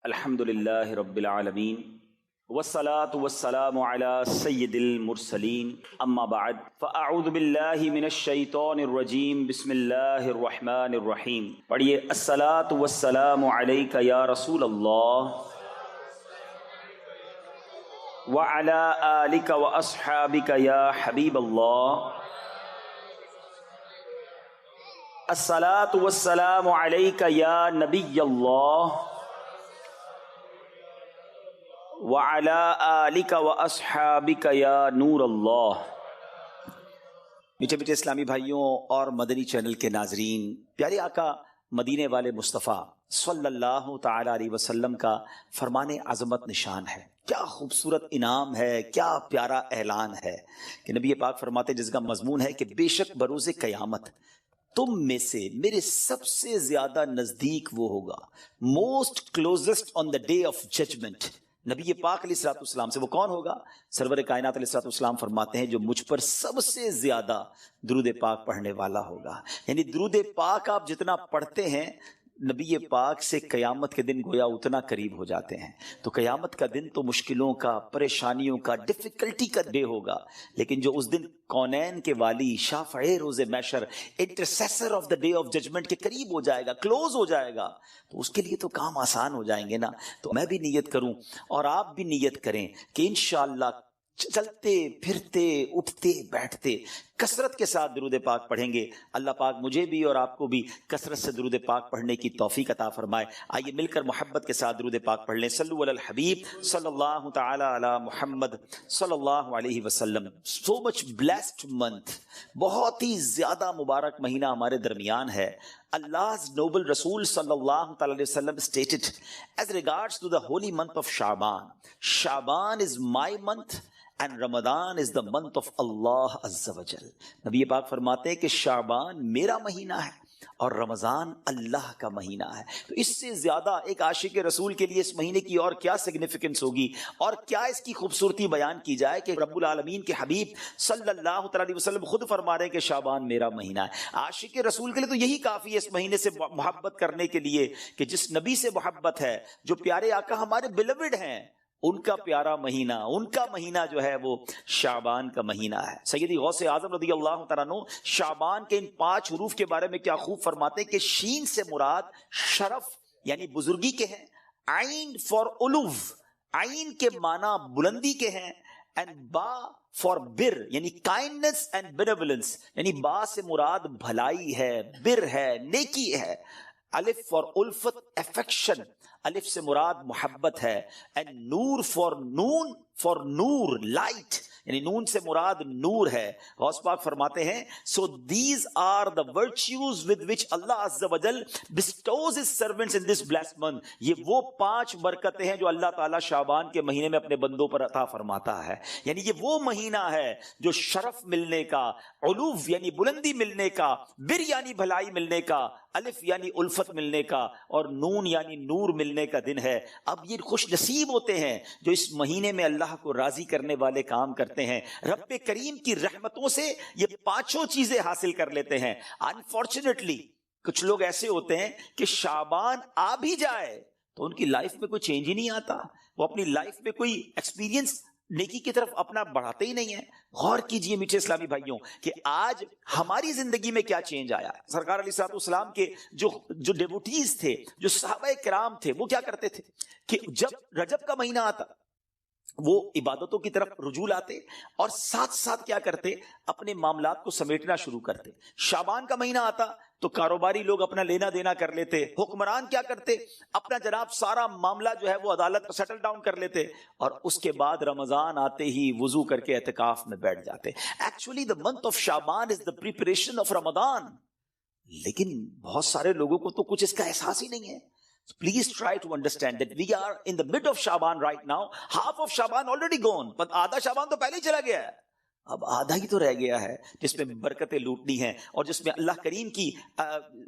الحمد للہ رب العالمین والصلاة والسلام على سید المرسلین اما بعد فاعوذ باللہ من الشیطان الرجیم بسم اللہ الرحمن الرحیم. پڑھیے الصلاة والسلام علیک یا رسول اللہ وعلى آلک واصحابک یا حبیب اللہ. الصلاة والسلام علیک یا نبی اللہ وَعَلَىٰ آلِكَ وَأَصْحَابِكَ يَا نور اللہ. میٹھے میٹھے اسلامی بھائیوں اور مدنی چینل کے ناظرین، پیارے آقا مدینے والے مصطفیٰ صلی اللہ تعالی علیہ وسلم کا فرمان عظمت نشان ہے. کیا خوبصورت انعام ہے، کیا پیارا اعلان ہے کہ نبی پاک فرماتے، جس کا مضمون ہے کہ بے شک بروز قیامت تم میں سے میرے سب سے زیادہ نزدیک وہ ہوگا، most closest on the day of judgment. نبی پاک علیہ الصلوۃ والسلام سے وہ کون ہوگا؟ سرور کائنات علیہ الصلوۃ والسلام فرماتے ہیں جو مجھ پر سب سے زیادہ درود پاک پڑھنے والا ہوگا. یعنی درود پاک آپ جتنا پڑھتے ہیں نبی پاک سے قیامت کے دن گویا اتنا قریب ہو جاتے ہیں. تو قیامت کا دن تو مشکلوں کا، پریشانیوں کا، ڈیفیکلٹی کا ڈے ہوگا، لیکن جو اس دن کونین کے والی، شافع روز محشر، intercessor of the day of judgement کے قریب ہو جائے گا، کلوز ہو جائے گا، تو اس کے لیے تو کام آسان ہو جائیں گے نا. تو میں بھی نیت کروں اور آپ بھی نیت کریں کہ انشاءاللہ چلتے پھرتے اٹھتے بیٹھتے کثرت کے ساتھ درود پاک پڑھیں گے. اللہ پاک مجھے بھی اور آپ کو بھی کثرت سے درود پاک پڑھنے کی توفیق عطا فرمائے. آئیے مل کر محبت کے ساتھ درود پاک پڑھ لیں. صلو علی الحبیب صلی اللہ تعالی علی محمد صلی اللہ علیہ وسلم. سو مچ بلیسڈ منتھ، بہت ہی زیادہ مبارک مہینہ ہمارے درمیان ہے. Allah's noble Rasul sallallahu alayhi wa sallam stated as regards to the holy month of Sha'ban, Sha'ban is my month and Ramadan is the month of Allah Azza wa Jal. نبی پاک فرماتے ہیں کہ شعبان میرا مہینہ ہے اور رمضان اللہ کا مہینہ ہے. تو اس سے زیادہ ایک عاشق رسول کے لیے اس مہینے کی اور کیا سگنیفیکنس ہوگی اور کیا اس کی خوبصورتی بیان کی جائے کہ رب العالمین کے حبیب صلی اللہ علیہ وسلم خود فرما رہے ہیں کہ شعبان میرا مہینہ ہے. عاشق رسول کے لیے تو یہی کافی ہے اس مہینے سے محبت کرنے کے لیے کہ جس نبی سے محبت ہے، جو پیارے آقا ہمارے بیلوڈ ہیں، ان کا پیارا مہینہ، ان کا مہینہ جو ہے وہ شعبان کا مہینہ ہے. سیدی غوث اعظم رضی اللہ تعالیٰ عنہ شعبان کے ان 5 حروف کے بارے میں کیا خوب فرماتے ہیں کہ شین سے مراد شرف یعنی بزرگی کے ہیں، عین فار علو، عین کے معنی بلندی کے ہیں، اینڈ با فار بر یعنی کائنڈنس اینڈ بینیولنس، یعنی با سے مراد بھلائی ہے، بر ہے، نیکی ہے. الف فار الفت افیکشن، الف سے مراد محبت ہے. اینڈ نور فار نون، فار نور لائٹ، یعنی نون سے مراد نور ہے. غوث پاک فرماتے ہیں so these are the virtues with which Allah Azza wa Jal bestows his servants in this blessed month. یہ وہ 5 برکتیں ہیں جو اللہ تعالیٰ شعبان کے مہینے میں اپنے بندوں پر عطا فرماتا ہے. یعنی یہ وہ مہینہ ہے جو شرف ملنے کا، علو یعنی بلندی ملنے کا، بر یعنی بھلائی ملنے کا، الف یعنی الفت ملنے کا، اور نون یعنی نور ملنے کا دن ہے. اب یہ خوش نصیب ہوتے ہیں جو اس مہینے میں اللہ کو راضی کرنے والے کام کرتے ہیں. رب کریم کی رحمتوں سے یہ 5 چیزیں حاصل کر لیتے ہیں. انفارچونیٹلی کچھ لوگ ایسے ہوتے ہیں کہ شعبان آ بھی جائے تو ان کی لائف میں کوئی چینج ہی نہیں آتا، وہ اپنی لائف میں کوئی ایکسپیرینس نیکی کی طرف اپنا بڑھاتے ہی نہیں ہیں. غور کیجئے میٹھے اسلامی بھائیوں کہ آج ہماری زندگی میں کیا چینج آیا ہے. سرکار علیہ الصلوۃ والسلام کے جو ڈیوٹیز تھے، جو صحابہ کرام تھے، وہ کیا کرتے تھے کہ جب رجب کا مہینہ آتا وہ عبادتوں کی طرف رجوع لاتے اور ساتھ ساتھ کیا کرتے، اپنے معاملات کو سمیٹنا شروع کرتے. شعبان کا مہینہ آتا تو کاروباری لوگ اپنا لینا دینا کر لیتے، حکمران کیا کرتے، اپنا جناب سارا معاملہ جو ہے وہ عدالت پر سیٹل ڈاؤن کر لیتے، اور اس کے بعد رمضان آتے ہی وضو کر کے اعتکاف میں بیٹھ جاتے. Actually the month of Shaban is the preparation of Ramadan. لیکن بہت سارے لوگوں کو تو کچھ اس کا احساس ہی نہیں ہے. So please try to understand that we are in the mid of Shaban right now. Half of Shaban already gone. But آدھا شعبان تو پہلے ہی چلا گیا ہے. اب آدھا ہی تو رہ گیا ہے جس میں برکتیں لوٹنی ہیں اور جس میں اللہ کریم کی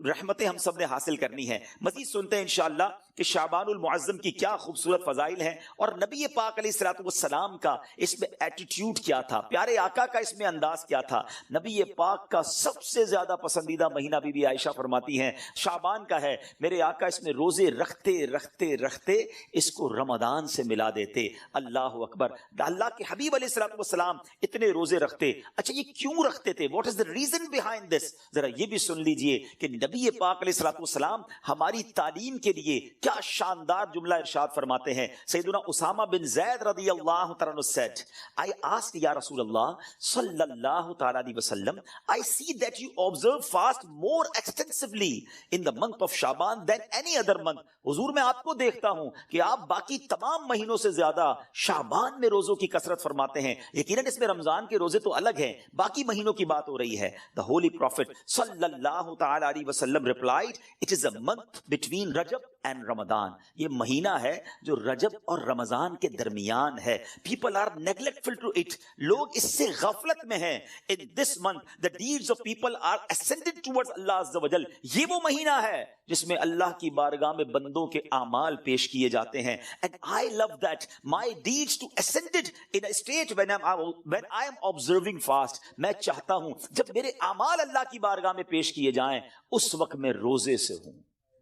رحمتیں ہم سب نے حاصل کرنی ہیں. مزید سنتے ہیں انشاءاللہ کہ شعبان المعظم کی کیا خوبصورت فضائل ہیں اور نبی پاک علیہ الصلوۃ والسلام کا اس میں ایٹیٹیوڈ کیا تھا, پیارے آقا کا اس میں انداز کیا تھا. نبی پاک کا سب سے زیادہ پسندیدہ مہینہ بی بی عائشہ فرماتی ہیں شعبان کا ہے. میرے آقا اس میں روزے رکھتے رکھتے رکھتے اس کو رمضان سے ملا دیتے. اللہ اکبر. اللہ کے حبیب علیہ الصلوۃ والسلام اتنے روزے رکھتے. اچھا یہ کیوں رکھتے تھے؟ What is the reason behind this? ذرا یہ بھی سن لیجئے کہ نبی پاک علیہ الصلوۃ والسلام ہماری تعلیم کے لیے کیا شاندار جملہ ارشاد فرماتے ہیں. سیدنا اسامہ بن زید رضی اللہ تعالیٰ عنہ said, I asked یا رسول اللہ صلی اللہ تعالیٰ علیہ وسلم, I see that you observe fast more extensively in the month of Shaban than any other month. حضور میں آپ کو دیکھتا ہوں کہ آپ باقی تمام مہینوں سے زیادہ شعبان میں روزوں کی کثرت فرماتے ہیں. یقیناً اس میں رمضان کے روزے تو الگ ہیں, باقی مہینوں کی بات ہو رہی ہے. The Holy Prophet صلی اللہ تعالیٰ علیہ وسلم replied, it is a month between Rajab and Ramadan. یہ مہینہ ہے جو رجب اور رمضان کے درمیان ہے. People are neglectful to it. لوگ اس سے غفلت میں ہیں. In this month the deeds of people are ascended towards Allah Azza wa Jal. یہ وہ مہینہ ہے جس میں اللہ کی بارگاہ میں بندوں کے اعمال پیش کیے جاتے ہیں. And I love that my deeds to ascended in a state when I am observing fast. میں چاہتا ہوں جب میرے اعمال اللہ کی بارگاہ میں پیش کیے جائیں اس وقت میں روزے سے ہوں.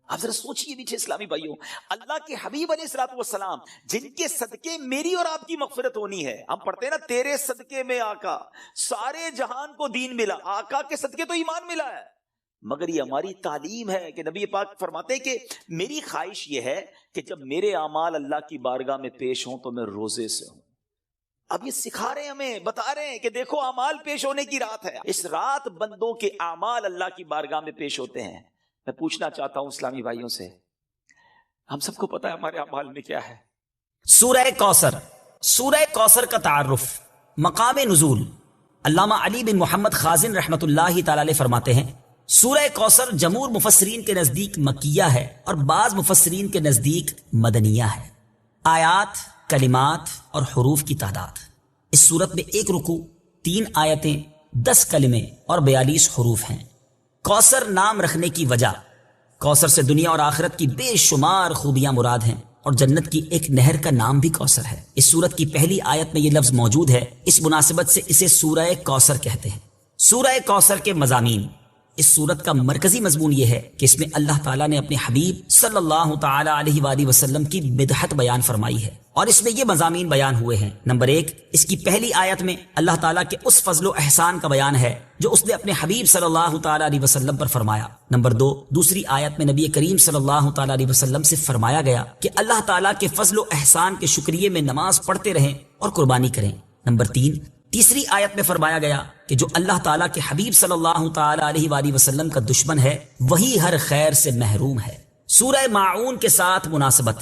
آپ ذرا سوچئے میٹھے اسلامی بھائیوں, اللہ کے حبیب علیہ الصلوۃ والسلام جن کے صدقے میری اور آپ کی مغفرت ہونی ہے. ہم پڑھتے ہیں نا تیرے صدقے میں آقا سارے جہان کو دین ملا. آقا کے صدقے تو ایمان ملا ہے, مگر یہ ہماری تعلیم ہے کہ نبی پاک فرماتے ہیں کہ میری خواہش یہ ہے کہ جب میرے اعمال اللہ کی بارگاہ میں پیش ہوں تو میں روزے سے ہوں. اب یہ سکھا رہے ہیں, ہمیں بتا رہے ہیں کہ دیکھو اعمال پیش ہونے کی رات ہے. اس رات بندوں کے اعمال اللہ کی بارگاہ میں پیش ہوتے ہیں. میں پوچھنا چاہتا ہوں اسلامی بھائیوں سے, ہم سب کو پتا ہے ہمارے اعمال میں کیا ہے. سورہ کوثر. سورہ کوثر کا تعارف, مقام نزول. علامہ علی بن محمد خازن رحمت اللہ تعالی علیہ فرماتے ہیں سورہ کوثر جمہور مفسرین کے نزدیک مکیہ ہے اور بعض مفسرین کے نزدیک مدنیہ ہے. آیات, کلمات اور حروف کی تعداد. اس صورت میں 1 رکوع, 3 آیتیں, 10 کلمے اور 42 حروف ہیں. کوثر نام رکھنے کی وجہ, کوثر سے دنیا اور آخرت کی بے شمار خوبیاں مراد ہیں اور جنت کی ایک نہر کا نام بھی کوثر ہے. اس سورت کی پہلی آیت میں یہ لفظ موجود ہے, اس مناسبت سے اسے سورہ کوثر کہتے ہیں. سورہ کوثر کے مضامین. اس سورت کا مرکزی مضمون یہ ہے کہ اس میں اللہ تعالیٰ نے اپنے حبیب صلی اللہ تعالی علیہ وآلہ وسلم کی مدحت بیان فرمائی ہے اور اس میں یہ مضامین بیان ہوئے ہیں. نمبر 1, اس کی پہلی آیت میں اللہ تعالیٰ کے اس فضل و احسان کا بیان ہے جو اس نے اپنے حبیب صلی اللہ تعالی علیہ وسلم پر فرمایا. نمبر 2, دوسری آیت میں نبی کریم صلی اللہ تعالی علیہ وسلم سے فرمایا گیا کہ اللہ تعالیٰ کے فضل و احسان کے شکریے میں نماز پڑھتے رہیں اور قربانی کریں. نمبر 3, تیسری آیت میں فرمایا گیا کہ جو اللہ تعالیٰ کے حبیب صلی اللہ تعالی علیہ وآلہ وسلم کا دشمن ہے وہی ہر خیر سے محروم ہے. سورہ ماعون کے ساتھ مناسبت.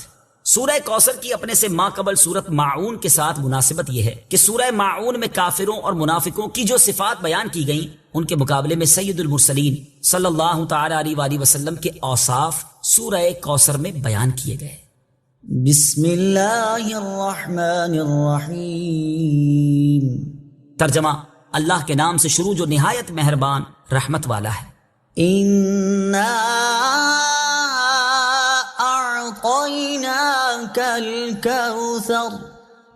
سورہ کوثر کی اپنے سے ماقبل سورت ماعون کے ساتھ مناسبت یہ ہے کہ سورہ ماعون میں کافروں اور منافقوں کی جو صفات بیان کی گئیں ان کے مقابلے میں سید المرسلین صلی اللہ تعالی علیہ وآلہ وسلم کے اوصاف سورہ کوثر میں بیان کیے گئے. بسم اللہ الرحمن الرحیم. ترجمہ, اللہ کے نام سے شروع جو نہایت مہربان رحمت والا ہے. اِنَّا أعطيناك الكوثر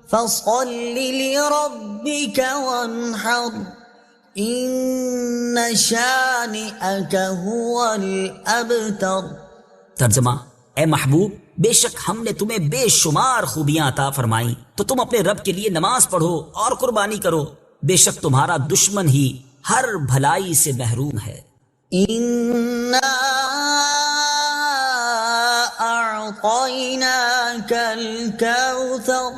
فصل لربك وانحر إن شانئك هو الأبتر. ترجمہ, اے محبوب بے شک ہم نے تمہیں بے شمار خوبیاں عطا فرمائیں تو تم اپنے رب کے لیے نماز پڑھو اور قربانی کرو, بے شک تمہارا دشمن ہی ہر بھلائی سے محروم ہے. أعطيناك الكوثر.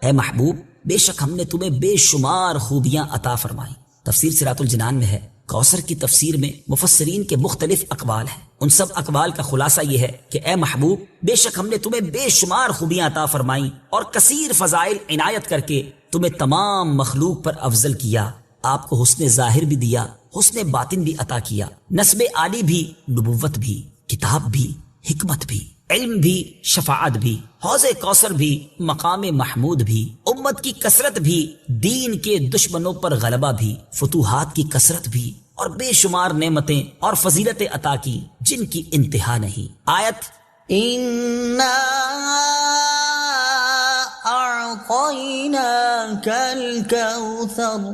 اے محبوب بے شک ہم نے تمہیں بے شمار خوبیاں عطا فرمائیں. تفسیر صراط الجنان میں ہے کوثر کی تفسیر میں مفسرین کے مختلف اقوال ہیں. ان سب اقوال کا خلاصہ یہ ہے کہ اے محبوب بے شک ہم نے تمہیں بے شمار خوبیاں عطا فرمائیں اور کثیر فضائل عنایت کر کے تمہیں تمام مخلوق پر افضل کیا. آپ کو حسن ظاہر بھی دیا, حسن باطن بھی عطا کیا, نسب عالی بھی, نبوت بھی, کتاب بھی, حکمت بھی. علم بھی، شفاعت بھی، حوض کوثر بھی، مقام محمود بھی، امت کی کثرت بھی، دین کے دشمنوں پر غلبہ بھی، فتوحات کی کثرت بھی، اور بے شمار نعمتیں اور فضیلتیں عطا کی جن کی انتہا نہیں۔ آیت إنا أعطيناك الكوثر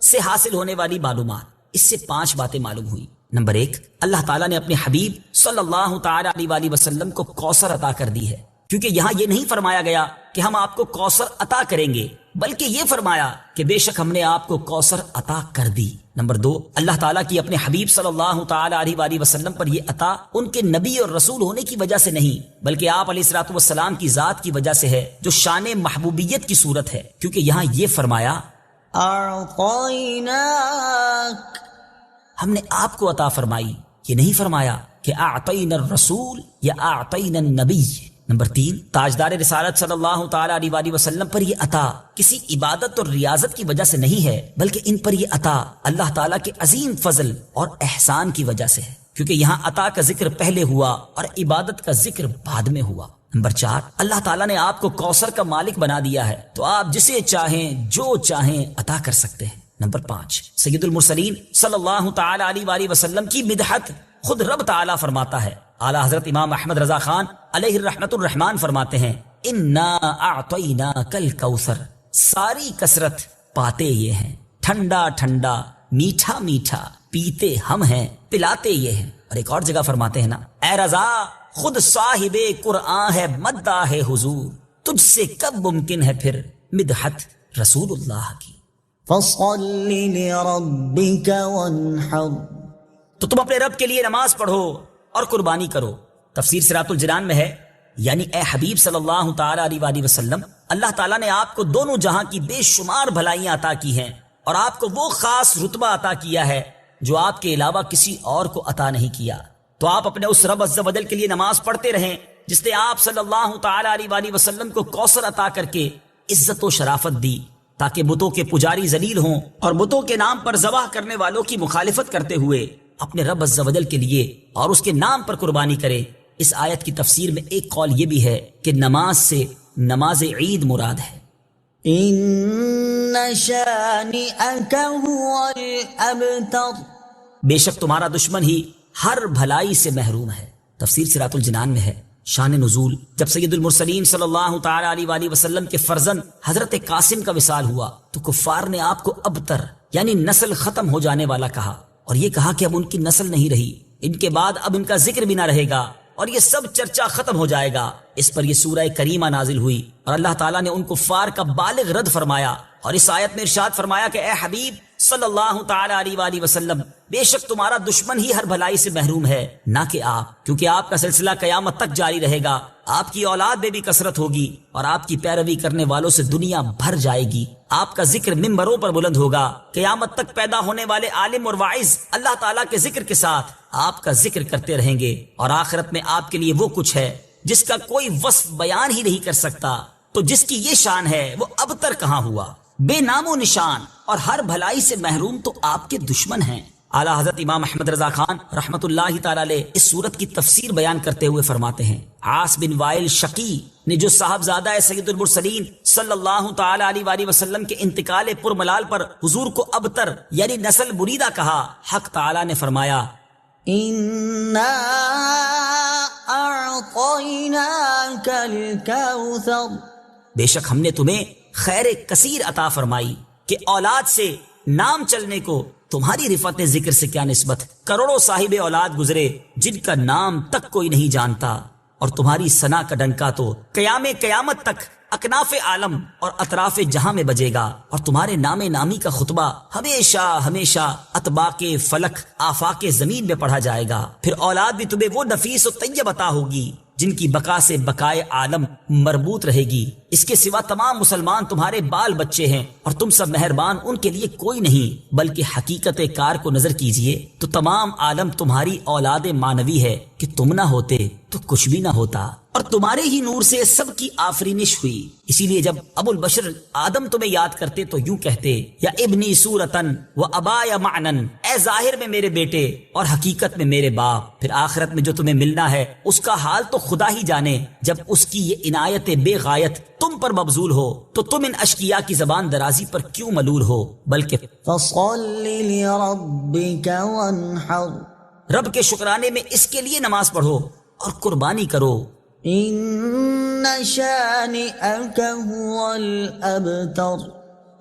سے حاصل ہونے والی معلومات، اس سے 5 باتیں معلوم ہوئی۔ نمبر 1، اللہ تعالیٰ نے اپنے حبیب صلی اللہ تعالی علیہ وآلہ وسلم کو کوثر عطا کر دی ہے، کیونکہ یہاں یہ نہیں فرمایا گیا کہ ہم آپ کو کوثر عطا کریں گے، بلکہ یہ فرمایا کہ بے شک ہم نے آپ کو کوثر عطا کر دی۔ نمبر 2، اللہ تعالیٰ کی اپنے حبیب صلی اللہ تعالی علیہ وآلہ وسلم پر یہ عطا ان کے نبی اور رسول ہونے کی وجہ سے نہیں، بلکہ آپ علیہ الصلوۃ والسلام کی ذات کی وجہ سے ہے، جو شان محبوبیت کی صورت ہے، کیونکہ یہاں یہ فرمایا أعطيناك، ہم نے آپ کو عطا فرمائی، یہ نہیں فرمایا کہ اعطینا الرسول یا اعطینا النبی۔ نمبر 3، تاجدار رسالت صلی اللہ تعالی علیہ وآلہ وسلم پر یہ عطا کسی عبادت اور ریاضت کی وجہ سے نہیں ہے، بلکہ ان پر یہ عطا اللہ تعالیٰ کے عظیم فضل اور احسان کی وجہ سے ہے، کیونکہ یہاں عطا کا ذکر پہلے ہوا اور عبادت کا ذکر بعد میں ہوا۔ نمبر 4، اللہ تعالیٰ نے آپ کو کوثر کا مالک بنا دیا ہے، تو آپ جسے چاہیں جو چاہیں عطا کر سکتے ہیں۔ نمبر 5، سید المرسلین صلی اللہ تعالی علیہ وآلہ وسلم کی مدحت خود رب تعالیٰ فرماتا ہے۔ اعلیٰ حضرت امام احمد رضا خان علیہ الرحمت الرحمان فرماتے ہیں، انا اعطیناک الکوثر، ساری کثرت پاتے یہ ہیں، ٹھنڈا ٹھنڈا، میٹھا میٹھا، پیتے ہم ہیں، پلاتے یہ ہیں۔ اور ایک اور جگہ فرماتے ہیں نا، اے رضا خود صاحب قرآن ہے، مداح ہے حضور، تجھ سے کب ممکن ہے پھر مدحت رسول اللہ کی۔ فصل لربك وانحر، تو تم اپنے رب کے لیے نماز پڑھو اور قربانی کرو۔ تفسیر صراط الجنان میں ہے، یعنی اے حبیب صلی اللہ تعالی علیہ وآلہ وسلم، اللہ تعالیٰ نے آپ کو دونوں جہاں کی بے شمار بھلائیاں عطا کی ہیں، اور آپ کو وہ خاص رتبہ عطا کیا ہے جو آپ کے علاوہ کسی اور کو عطا نہیں کیا۔ تو آپ اپنے اس رب عز و جل کے لیے نماز پڑھتے رہیں جس نے آپ صلی اللہ تعالی علیہ وآلہ وسلم کو کوثر عطا کر کے عزت و شرافت دی، تاکہ بتوں کے پجاری ذلیل ہوں اور بتوں کے نام پر ذبح کرنے والوں کی مخالفت کرتے ہوئے اپنے رب عز و جل کے لیے اور اس کے نام پر قربانی کرے۔ اس آیت کی تفسیر میں ایک قول یہ بھی ہے کہ نماز سے نماز عید مراد ہے۔ إن شانئك هو الأبتر، بے شک تمہارا دشمن ہی ہر بھلائی سے محروم ہے۔ تفسیر صراط الجنان میں ہے۔ شان نزول، جب سید المرسلین صلی اللہ تعالی علیہ وآلہ وسلم کے فرزند حضرت قاسم کا وصال ہوا تو کفار نے آپ کو ابتر یعنی نسل ختم ہو جانے والا کہا، اور یہ کہا کہ اب ان کی نسل نہیں رہی، ان کے بعد اب ان کا ذکر بھی نہ رہے گا اور یہ سب چرچا ختم ہو جائے گا۔ اس پر یہ سورہ کریمہ نازل ہوئی اور اللہ تعالیٰ نے ان کفار کا بالغ رد فرمایا، اور اس آیت میں ارشاد فرمایا کہ اے حبیب صلی اللہ تعالی علیہ وآلہ وسلم، بے شک تمہارا دشمن ہی ہر بھلائی سے محروم ہے، نہ کہ آپ، کیونکہ آپ کا سلسلہ قیامت تک جاری رہے گا، آپ کی اولاد میں بھی کثرت ہوگی اور آپ کی پیروی کرنے والوں سے دنیا بھر جائے گی، آپ کا ذکر ممبروں پر بلند ہوگا، قیامت تک پیدا ہونے والے عالم اور واعظ اللہ تعالیٰ کے ذکر کے ساتھ آپ کا ذکر کرتے رہیں گے، اور آخرت میں آپ کے لیے وہ کچھ ہے جس کا کوئی وصف بیان ہی نہیں کر سکتا۔ تو جس کی یہ شان ہے وہ ابتر کہاں ہوا، بے نام و نشان اور ہر بھلائی سے محروم تو آپ کے دشمن ہیں۔ اعلیٰ حضرت امام احمد رضا خان رحمت اللہ تعالی علیہ اس صورت کی تفسیر بیان کرتے ہوئے فرماتے ہیں، عاص بن وائل شقی نے جو صاحبزادہ سید المرسلین صلی اللہ تعالی علیہ وآلہ وسلم کے انتقال پرملال پر حضور کو ابتر یعنی نسل بریدہ کہا، حق تعالی نے فرمایا إنا أعطيناك الكوثر، بے شک ہم نے تمہیں خیر کثیر عطا فرمائی کہ اولاد سے نام چلنے کو تمہاری رفعت ذکر سے کیا نسبت، کروڑوں صاحب اولاد گزرے جن کا نام تک کوئی نہیں جانتا، اور تمہاری ثنا کا ڈنکا تو قیامت تک اکناف عالم اور اطراف جہاں میں بجے گا، اور تمہارے نام نامی کا خطبہ ہمیشہ ہمیشہ اطباق فلک آفاق زمین میں پڑھا جائے گا۔ پھر اولاد بھی تمہیں وہ نفیس و طیب عطا ہوگی جن کی بقا سے بقائے عالم مربوط رہے گی۔ اس کے سوا تمام مسلمان تمہارے بال بچے ہیں، اور تم سب مہربان ان کے لیے کوئی نہیں، بلکہ حقیقت کار کو نظر کیجئے تو تمام عالم تمہاری اولاد مانوی ہے کہ تم نہ ہوتے تو کچھ بھی نہ ہوتا، اور تمہارے ہی نور سے سب کی آفرینش ہوئی۔ اسی لیے جب ابو البشر آدم تمہیں یاد کرتے تو یوں کہتے، یا ابنی صورتن و ابایا معنن، اے اے ظاہر میں میرے بیٹے اور حقیقت میں میرے باپ، پھر آخرت میں جو تمہیں ملنا ہے اس کا حال تو خدا ہی جانے۔ جب اس کی یہ عنایت بے غایت تم پر مبذول ہو تو تم ان اشقیاء کی زبان درازی پر کیوں ملول ہو؟ بلکہ فصل لربك وانحر، رب کے شکرانے میں اس کے لیے نماز پڑھو اور قربانی کرو۔ ان شانئك هو الابتر،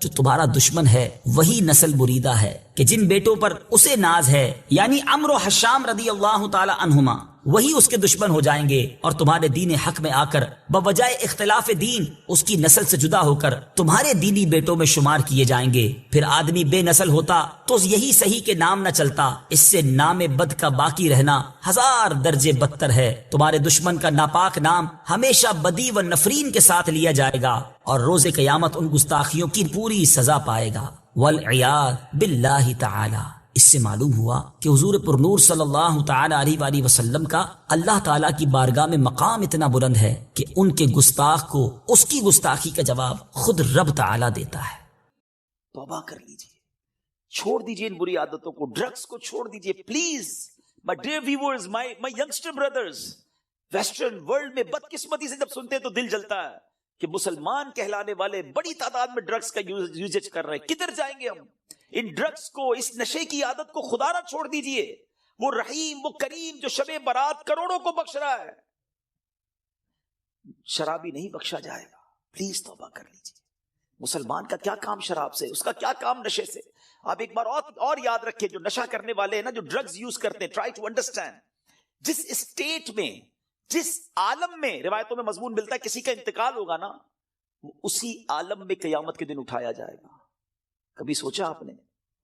جو تمہارا دشمن ہے وہی نسل بریدہ ہے کہ جن بیٹوں پر اسے ناز ہے، یعنی عمرو و حشام رضی اللہ تعالی عنہما، وہی اس کے دشمن ہو جائیں گے اور تمہارے دین حق میں آ کر بوجہ اختلاف دین اس کی نسل سے جدا ہو کر تمہارے دینی بیٹوں میں شمار کیے جائیں گے۔ پھر آدمی بے نسل ہوتا تو یہی صحیح کے نام نہ چلتا، اس سے نام بد کا باقی رہنا 1000 درجے بدتر ہے۔ تمہارے دشمن کا ناپاک نام ہمیشہ بدی و نفرین کے ساتھ لیا جائے گا اور روز قیامت ان گستاخیوں کی پوری سزا پائے گا، والعیاذ باللہ تعالی۔ اس سے معلوم ہوا کہ حضور پر نور صلی اللہ تعالی علیہ وآلہ وسلم کا اللہ تعالیٰ کی بارگاہ میں مقام اتنا بلند ہے کہ ان کے گستاخ کو اس کی گستاخی کا جواب خود رب تعالیٰ دیتا ہے۔ توبہ کر لیجئے، چھوڑ دیجئے ان بری عادتوں کو، ڈرگز کو چھوڑ دیجئے please. my dear viewers, my youngster brothers، western world میں بدقسمتی سے جب سنتے ہیں تو دل جلتا ہے کہ مسلمان کہلانے والے بڑی تعداد میں ڈرگز کا یوزیج کر رہے ہیں۔ کدھر جائیں گے ہم؟ ان ڈرگز کو، اس نشے کی عادت کو خدا نہ چھوڑ دیجئے۔ وہ رحیم، وہ کریم جو شب برات کروڑوں کو بخش رہا ہے، شرابی نہیں بخشا جائے گا۔ پلیز توبہ کر لیجئے۔ مسلمان کا کیا کام شراب سے، اس کا کیا کام نشے سے؟ آپ ایک بار اور یاد رکھیں، جو نشہ کرنے والے ہیں نا، جو ڈرگز یوز کرتے ہیں، ٹرائی ٹو انڈرسٹینڈ، جس اسٹیٹ میں، جس عالم میں روایتوں میں مضمون ملتا ہے کسی کا انتقال ہوگا نا، وہ اسی عالم میں قیامت کے دن اٹھایا جائے گا۔ کبھی سوچا آپ نے؟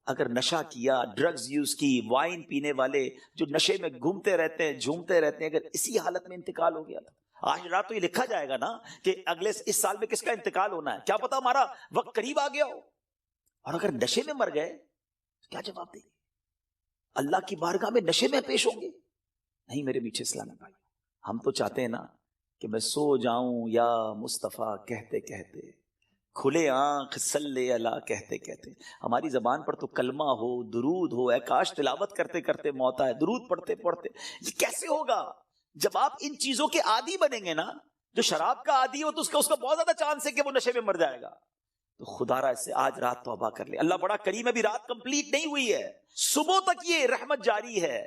اگر نشہ کیا، ڈرگز یوز کی، وائن پینے والے جو نشے میں گھومتے رہتے ہیں، جھومتے رہتے ہیں، اگر اسی حالت میں انتقال ہو گیا تھا، آج رات تو یہ لکھا جائے گا نا کہ اگلے اس سال میں کس کا انتقال ہونا ہے، کیا پتا ہمارا وقت قریب آ گیا ہو۔ اور اگر نشے میں مر گئے تو کیا جواب دیں گے؟ اللہ کی بارگاہ میں نشے میں پیش ہوں گے؟ نہیں میرے میٹھے اسلامی بھائی، ہم تو چاہتے ہیں نا کہ میں سو جاؤں یا مصطفیٰ کہتے کہتے، کھلے آنکھ صلی اللہ کہتے کہتے۔ ہماری زبان پر تو کلمہ ہو، درود ہو، اے کاش تلاوت کرتے کرتے موت آئے، درود پڑھتے پڑھتے۔ یہ کیسے ہوگا جب آپ ان چیزوں کے عادی بنیں گے نا؟ جو شراب کا عادی ہو تو اس کا بہت زیادہ چانس ہے کہ وہ نشے میں مر جائے گا۔ تو خدا را اس سے آج رات توبہ کر لے، اللہ بڑا کریم ہے، ابھی رات کمپلیٹ نہیں ہوئی ہے، صبح تک یہ رحمت جاری ہے۔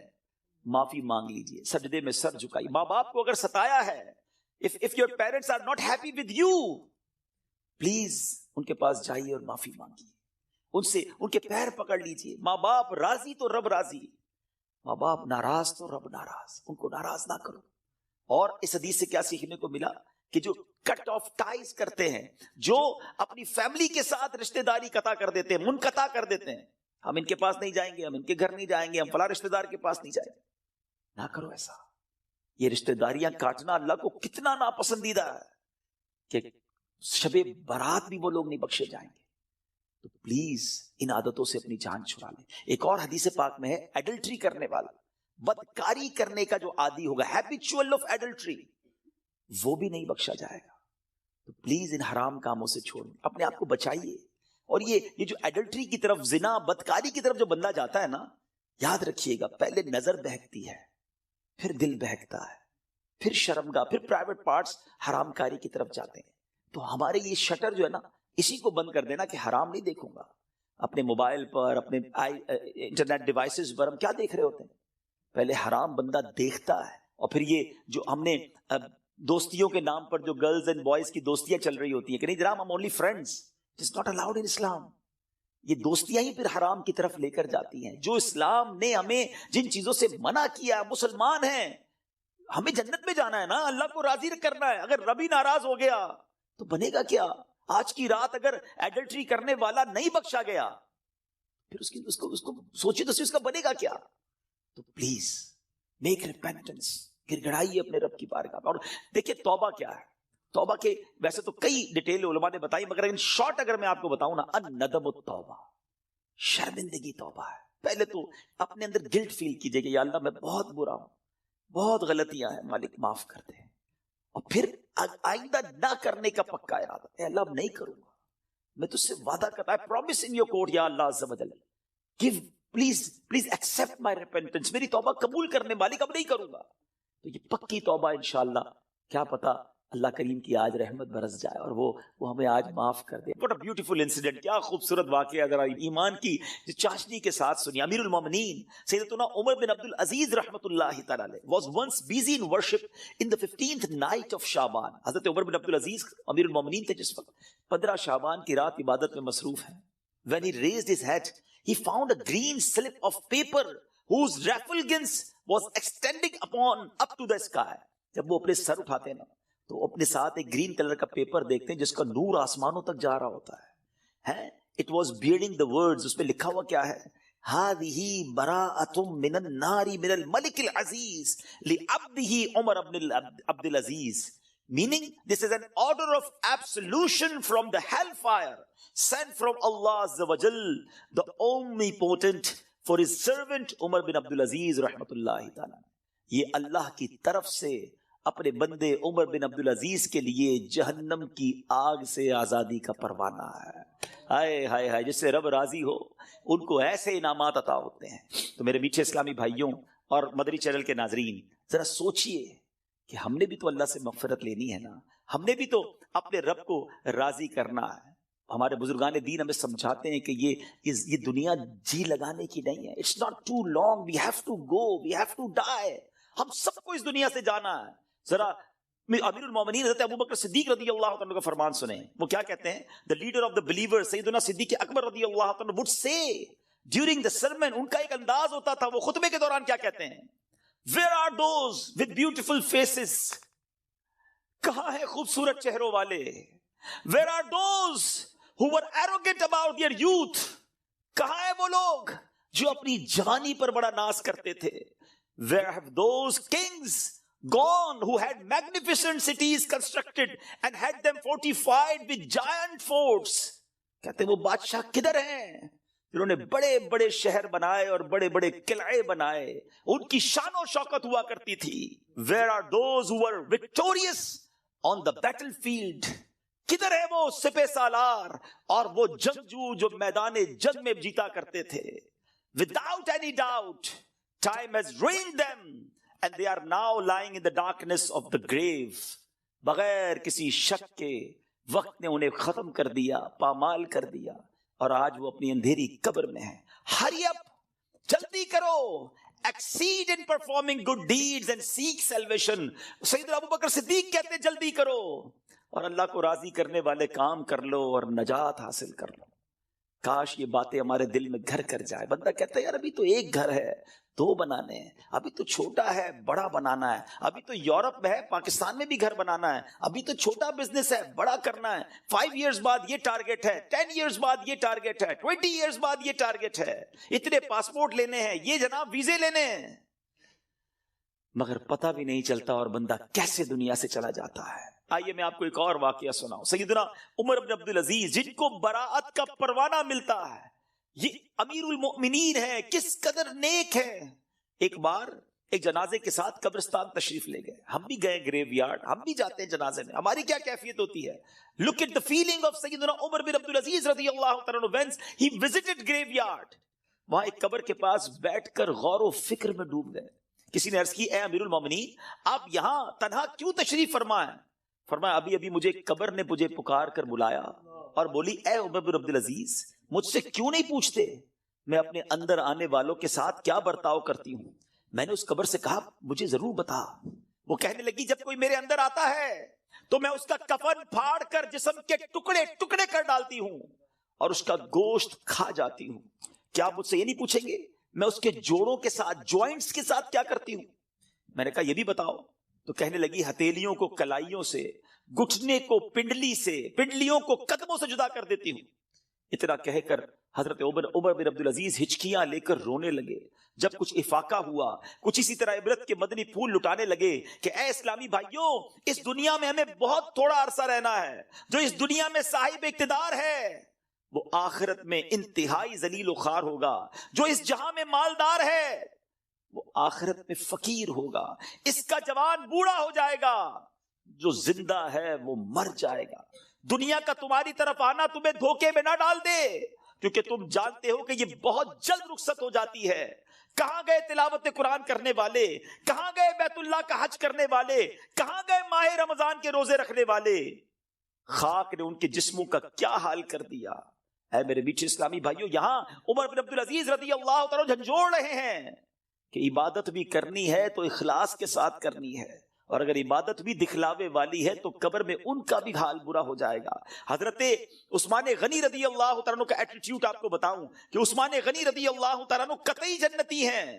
معافی مانگ لیجئے، سجدے میں سر جھکائیے۔ ماں باپ کو اگر ستایا ہے، if your parents are not happy with you، please ان کے پاس جائیے اور معافی مانگیے، ان سے ان کے پیر پکڑ لیجئے۔ ماں باپ راضی تو رب راضی، ماں باپ ناراض تو رب ناراض، ان کو ناراض نہ کرو۔ اور اس حدیث سے کیا سیکھنے کو ملا کہ جو کٹ آف ٹائز کرتے ہیں، جو اپنی فیملی کے ساتھ رشتہ داری قطع کر دیتے ہیں، منقطع کر دیتے ہیں، ہم ان کے پاس نہیں جائیں گے، ہم ان کے گھر نہیں جائیں گے، ہم فلاں رشتہ دار کے پاس نہیں جائیں گے، نہ کرو ایسا۔ یہ رشتہ داریاں کاٹنا اللہ کو کتنا ناپسندیدہ ہے کہ شب برات بھی وہ لوگ نہیں بخشے جائیں گے۔ تو پلیز ان عادتوں سے اپنی جان چھڑا لیں۔ ایک اور حدیث پاک میں ہے، ایڈلٹری کرنے والا، بدکاری کرنے کا جو عادی ہوگا، ہیبیچول آف ایڈلٹری، وہ بھی نہیں بخشا جائے گا۔ تو پلیز ان حرام کاموں سے چھوڑیں، اپنے آپ کو بچائیے۔ اور یہ جو ایڈلٹری کی طرف، زنا، بدکاری کی طرف جو بندہ جاتا ہے نا، یاد رکھیے گا پہلے نظر بہکتی ہے، پھر دل بہکتا ہے، پھر شرمگاہ، پھر پرائیویٹ پارٹس حرام کاری کی طرف جاتے ہیں۔ تو ہمارے یہ شٹر جو ہے نا، اسی کو بند کر دینا کہ حرام نہیں دیکھوں گا۔ اپنے موبائل پر، اپنے انٹرنیٹ ڈیوائسز پر ہم کیا دیکھ رہے ہوتے ہیں؟ پہلے حرام بندہ دیکھتا ہے، اور پھر یہ جو ہم نے دوستیوں کے نام پر جو گرلز اینڈ بوائز کی دوستیاں چل رہی ہوتی ہیں کہ نہیں جناب ہم only friends, it is not allowed in Islam. یہ دوستیاں ہی پھر حرام کی طرف لے کر جاتی ہیں۔ جو اسلام نے ہمیں جن چیزوں سے منع کیا، مسلمان ہیں، ہمیں جنت میں جانا ہے نا، اللہ کو راضی کرنا ہے۔ اگر رب ہی ناراض ہو گیا تو بنے گا کیا؟ آج کی رات اگر ایڈلٹری کرنے والا نہیں بخشا گیا، پھر اس کو سوچیے تو اس کا بنے گا کیا؟ تو پلیز میک ریپینٹنس، گر گڑائیے اپنے رب کی بارگاہ میں۔ اور دیکھیے توبہ کیا ہے۔ توبہ کے ویسے تو کئی ڈیٹیل علماء نے بتائی، مگر ان شارٹ اگر میں آپ کو بتاؤں نا، الندم التوبہ، شرمندگی توبہ ہے۔ پہلے تو اپنے اندر گلٹ فیل کیجئے کہ یا اللہ میں بہت برا ہوں، بہت غلطیاں ہیں، مالک معاف کر دے۔ اور پھر آئندہ نہ کرنے کا پکا ارادہ، اے اللہ اب نہیں کروں گا، میں تجھ سے وعدہ کرتا ہے، پرومس ان یور کورٹ یا اللہ عز و جل، give please please accept my repentance, میری توبہ قبول کرنے مالک اب نہیں کروں گا. تو یہ پکی توبہ انشاءاللہ، کیا پتا اللہ کریم کی آج رحمت برس جائے اور وہ ہمیں آج معاف کر دے. What a beautiful incident، کیا خوبصورت واقعہ ذرا ایمان کی چاشنی کے ساتھ سنی. امیر المومنین سیدنا عمر بن عبد العزیز رحمۃ اللہ تعالی علیہ was once busy in worship in the 15th night of شعبان. حضرت عمر بن عبد العزیز امیر المومنین تھے جس وقت 15 شعبان کی رات عبادت میں مصروف ہیں. When he raised his head, he found a green slip of paper whose refulgence was extending up to the sky. جب وہ اپنے سر اٹھاتے ہیں نا تو اپنے ساتھ ایک گرین کلر کا پیپر دیکھتے ہیں جس کا نور آسمانوں تک جا رہا ہوتا ہے. It was bearing the words، اس پہ لکھا ہوا کیا ہے؟ هذه براءة من النار من الملك العزيز لعبده عمر بن عبد العزيز. Meaning this is an order of absolution from the hellfire sent from Allah Azza wa Jal, the omnipotent, for his servant Umar bin Abdul Aziz rahmatullahi ta'ala. یہ اللہ کی طرف سے اپنے بندے عمر بن عبد العزیز کے لیے جہنم کی آگ سے آزادی کا پروانہ ہے. ہائے ہائے ہائے، جس سے رب راضی ہو ان کو ایسے انعامات عطا ہوتے ہیں. تو میرے میٹھے اسلامی بھائیوں اور مدنی چینل کے ناظرین، ذرا سوچئے کہ ہم نے بھی تو اللہ سے مغفرت لینی ہے نا، ہم نے بھی تو اپنے رب کو راضی کرنا ہے. ہمارے بزرگان دین ہمیں سمجھاتے ہیں کہ یہ دنیا جی لگانے کی نہیں ہے. It's not too long, we have to go, we have to die. ہم سب کو اس دنیا سے جانا ہے. ذرا امیر المومنین حضرت ابوبکر صدیق رضی اللہ عنہ کا فرمان سنیں. وہ کیا کہتے ہیں؟ the leader of the believers سیدنا صدیق اکبر رضی اللہ عنہ would say during the sermon، ان کا ایک انداز ہوتا تھا، وہ خطبے کے دوران کیا کہتے ہیں؟ where are those with beautiful faces، کہاں ہیں خوبصورت چہروں والے؟ where are those who were arrogant about their youth، کہاں ہیں وہ لوگ جو اپنی جوانی پر بڑا ناز کرتے تھے؟ where have those kings gone who had magnificent cities constructed and had them fortified with giant forts؟ کہتے ہیں وہ بادشاہ کدھر ہیں جنہوں نے بڑے بڑے شہر بنائے اور بڑے بڑے قلعے بنائے، ان کی شان و شوکت ہوا کرتی تھی. where are those who were victorious on the battlefield، کدھر ہے وہ سپہ سالار اور وہ جنگجو جو میدان جنگ میں جیتا کرتے تھے؟ without any doubt time has ruined them and they are now lying in the darkness of the grave. بغیر کسی شک کے وقت نے انہیں ختم کر دیا، پامال کر دیا، اور آج وہ اپنی اندھیری قبر میں ہیں. hurry up، جلدی کرو، exceed in performing good deeds and seek salvation. سیدنا ابوبکر صدیق کہتے ہیں جلدی کرو اور اللہ کو راضی کرنے والے کام کر لو اور نجات حاصل کر لو. کاش یہ باتیں ہمارے دل میں گھر کر جائے. بندہ کہتا ہے یار ابھی تو ایک گھر ہے، 2 بنانے ہیں، ابھی تو چھوٹا ہے بڑا بنانا ہے، ابھی تو یورپ میں ہے پاکستان میں بھی گھر بنانا ہے، ابھی تو چھوٹا بزنس ہے بڑا کرنا ہے، 5 ایئرز بعد یہ ٹارگٹ ہے، 10 ایئرز بعد یہ ٹارگٹ ہے، 20 ایئرز بعد یہ ٹارگٹ ہے، اتنے پاسپورٹ لینے ہیں، یہ جناب ویزے لینے ہیں. مگر پتہ بھی نہیں چلتا اور بندہ کیسے دنیا سے چلا جاتا ہے. آئیے میں آپ کو ایک اور واقعہ سناؤں. سیدنا عمر بن عبد العزیز جن کو براءت کا پروانہ ملتا ہے، یہ امیر المؤمنین ہے، کس قدر نیک ہے. ایک بار ایک جنازے کے ساتھ قبرستان تشریف لے گئے. ہم بھی گئے گریو یارڈ، ہم بھی جاتے ہیں جنازے میں، ہماری کیا کیفیت ہوتی ہے. Look at the feeling of سیدنا عمر بن عبد العزیز رضی اللہ تعالیٰ عنہ when he visited graveyard. وہاں ایک قبر کے پاس بیٹھ کر غور و فکر میں ڈوب گئے. کسی نے عرض کی اے امیر المومنین آپ یہاں تنہا کیوں تشریف فرمائیں؟ فرمایا ابھی مجھے قبر نے مجھے پکار کر بلایا اور بولی اے عمر بن عبد العزیز مجھ سے کیوں نہیں پوچھتے میں اپنے اندر آنے والوں کے ساتھ کیا برتاؤ کرتی ہوں. میں نے اس قبر سے کہا مجھے ضرور بتا. وہ کہنے لگی جب کوئی میرے اندر آتا ہے تو میں اس کا کفن پھاڑ کر جسم کے ٹکڑے ٹکڑے کر ڈالتی ہوں اور اس کا گوشت کھا جاتی ہوں. کیا آپ مجھ سے یہ نہیں پوچھیں گے میں اس کے جوڑوں کے ساتھ جوائنٹس کے ساتھ کیا کرتی ہوں؟ میں نے کہا یہ بھی بتاؤ. تو کہنے لگی ہتھیلیوں کو کلائیوں سے، گھٹنے کو پنڈلی سے، پنڈلیوں کو قدموں سے جدا کر دیتی ہوں. اتنا کہہ کر حضرت عمر بن عبد العزیز ہچکیاں لے کر رونے لگے. جب کچھ افاقہ ہوا، کچھ اسی طرح عبرت کے مدنی پھول لٹانے لگے کہ اے اسلامی بھائیوں اس دنیا میں ہمیں بہت تھوڑا عرصہ رہنا ہے. جو اس دنیا میں صاحب اقتدار ہے وہ آخرت میں انتہائی ذلیل و خوار ہوگا. جو اس جہاں میں مالدار ہے وہ آخرت میں فقیر ہوگا. اس کا جوان بوڑھا ہو جائے گا، جو زندہ ہے وہ مر جائے گا. دنیا کا تمہاری طرف آنا تمہیں دھوکے میں نہ ڈال دے کیونکہ تم جانتے ہو کہ یہ بہت جلد رخصت ہو جاتی ہے. کہاں گئے تلاوت قرآن کرنے والے؟ کہاں گئے بیت اللہ کا حج کرنے والے؟ کہاں گئے ماہ رمضان کے روزے رکھنے والے؟ خاک نے ان کے جسموں کا کیا حال کر دیا. اے میرے میٹھے اسلامی بھائیوں، یہاں عمر بن عبدالعزیز رضی اللہ تعالیٰ جھنجھوڑ رہے ہیں کہ عبادت بھی کرنی ہے تو اخلاص کے ساتھ کرنی ہے، اور اگر عبادت بھی دکھلاوے والی ہے تو قبر میں ان کا بھی حال برا ہو جائے گا. حضرت عثمان غنی رضی اللہ تعالیٰ عنہ کا ایٹیٹیوڈ آپ کو بتاؤں کہ عثمان غنی رضی اللہ تعالیٰ عنہ قطعی جنتی ہیں.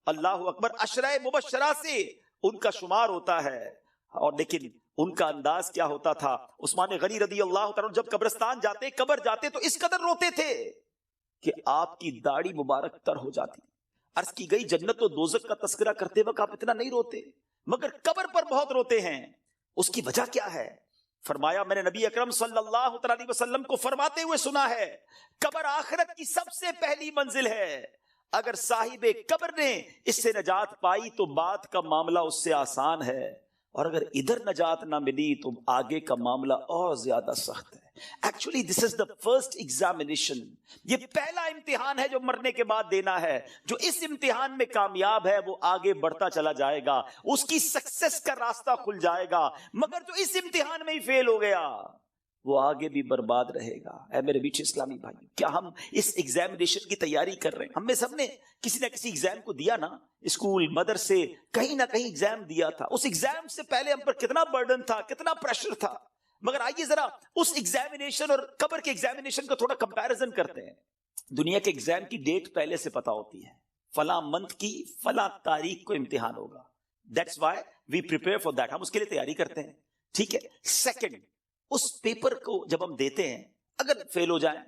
اللہ اکبر، عشرہ مبشرہ سے ان کا شمار ہوتا ہے. اور لیکن ان کا انداز کیا ہوتا تھا؟ عثمان غنی رضی اللہ تعالیٰ عنہ جب قبرستان جاتے، قبر جاتے تو اس قدر روتے تھے کہ آپ کی داڑھی مبارک تر ہو جاتی. عرض کی گئی جنت و دوزخ کا تذکرہ کرتے وقت آپ اتنا نہیں روتے، مگر قبر پر بہت روتے ہیں. اس کی وجہ کیا ہے؟ فرمایا، میں نے نبی اکرم صلی اللہ علیہ وسلم کو فرماتے ہوئے سنا ہے، قبر آخرت کی سب سے پہلی منزل ہے. اگر صاحب قبر نے اس سے نجات پائی تو بعد کا معاملہ اس سے آسان ہے، اور اگر ادھر نجات نہ ملی تو آگے کا معاملہ اور زیادہ سخت ہے. Actually this is the first examination. یہ پہلا امتحان ہے جو مرنے کے بعد دینا ہے. جو اس امتحان میں کامیاب ہے وہ آگے بڑھتا چلا جائے گا، اس کی سکسس کا راستہ کھل جائے گا. مگر جو اس امتحان میں ہی فیل ہو گیا وہ آگے بھی برباد رہے گا. اے میرے بیچ اسلامی بھائی، کیا ہم اس ایگزامینیشن کی تیاری کر رہے ہیں؟ ہم میں سب نے کسی نہ کسی ایگزام کو دیا نا، اسکول مدرسے کہیں نہ کہیں ایگزام دیا تھا. اس ایگزام سے پہلے ہم پر کتنا برڈن تھا، کتنا پریشر تھا. مگر آئیے ذرا اس ایگزامینیشن اور قبر کے ایگزامینیشن کا تھوڑا کمپیریزن کرتے ہیں. دنیا کے ایگزام کی ڈیٹ پہلے سے پتا ہوتی ہے، فلاں منتھ کی فلاں تاریخ کو امتحان ہوگا. That's why we prepare for that. ہم اس کے لیے تیاری کرتے ہیں. ٹھیک ہے. سیکنڈ، اس پیپر کو جب ہم دیتے ہیں اگر فیل ہو جائیں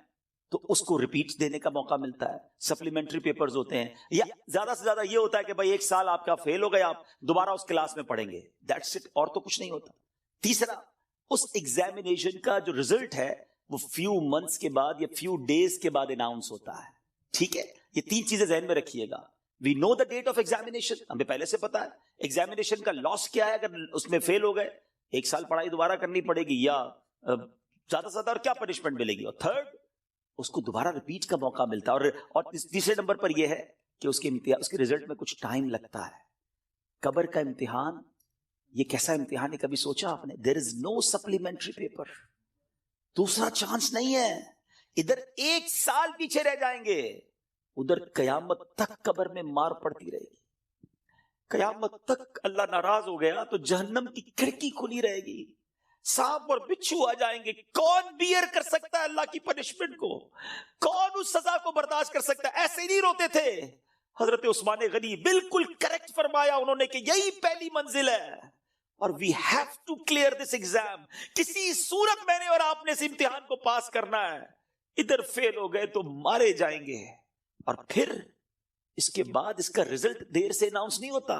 تو اس کو ریپیٹ دینے کا موقع ملتا ہے. سپلیمنٹری پیپرز ہوتے ہیں، یا زیادہ سے زیادہ یہ ہوتا ہے کہ بھائی ایک سال آپ کا فیل ہو گیا، آپ دوبارہ اس کلاس میں پڑھیں گے. دیٹس اٹ، اور تو کچھ نہیں ہوتا. تیسرا، اس ایگزامینیشن کا جو ریزلٹ ہے وہ فیو منتھس کے بعد یا فیو ڈیز کے بعد اناؤنس ہوتا ہے. ٹھیک ہے. یہ تین چیزیں ذہن میں رکھیے گا. وی نو دا ڈیٹ آف ایگزامینیشن، ہمیں پہلے سے پتا ہے. ایگزامینیشن کا لاس کیا ہے اگر اس میں فیل ہو گئے؟ ایک سال پڑھائی دوبارہ کرنی پڑے گی، یا زیادہ سے زیادہ اور کیا پنشمنٹ ملے گی. اور تھرڈ، اس کو دوبارہ ریپیٹ کا موقع ملتا ہے. اور تیسرے نمبر پر یہ ہے کہ اس کے رزلٹ میں کچھ ٹائم لگتا ہے. قبر کا امتحان یہ کیسا امتحان ہے، کبھی سوچا آپ نے؟ دیر از نو سپلیمنٹری پیپر، دوسرا چانس نہیں ہے. ادھر ایک سال پیچھے رہ جائیں گے، ادھر قیامت تک قبر میں مار پڑتی رہے گی. قیامت تک اللہ ناراض ہو گیا تو جہنم کی کھڑکی کھلی رہے گی، سانپ اور بچھو آ جائیں گے. کون بیئر کر سکتا ہے اللہ کی پنشمنٹ کو؟ کون اس سزا کو برداشت کر سکتا ہے؟ ایسے نہیں روتے تھے. حضرت عثمان غنی بالکل کریکٹ فرمایا انہوں نے کہ یہی پہلی منزل ہے، اور we have to clear this exam. کسی صورت میں نے اور آپ نے اس امتحان کو پاس کرنا ہے. ادھر فیل ہو گئے تو مارے جائیں گے، اور پھر اس کے بعد اس کا رزلٹ دیر سے اناؤنس نہیں ہوتا.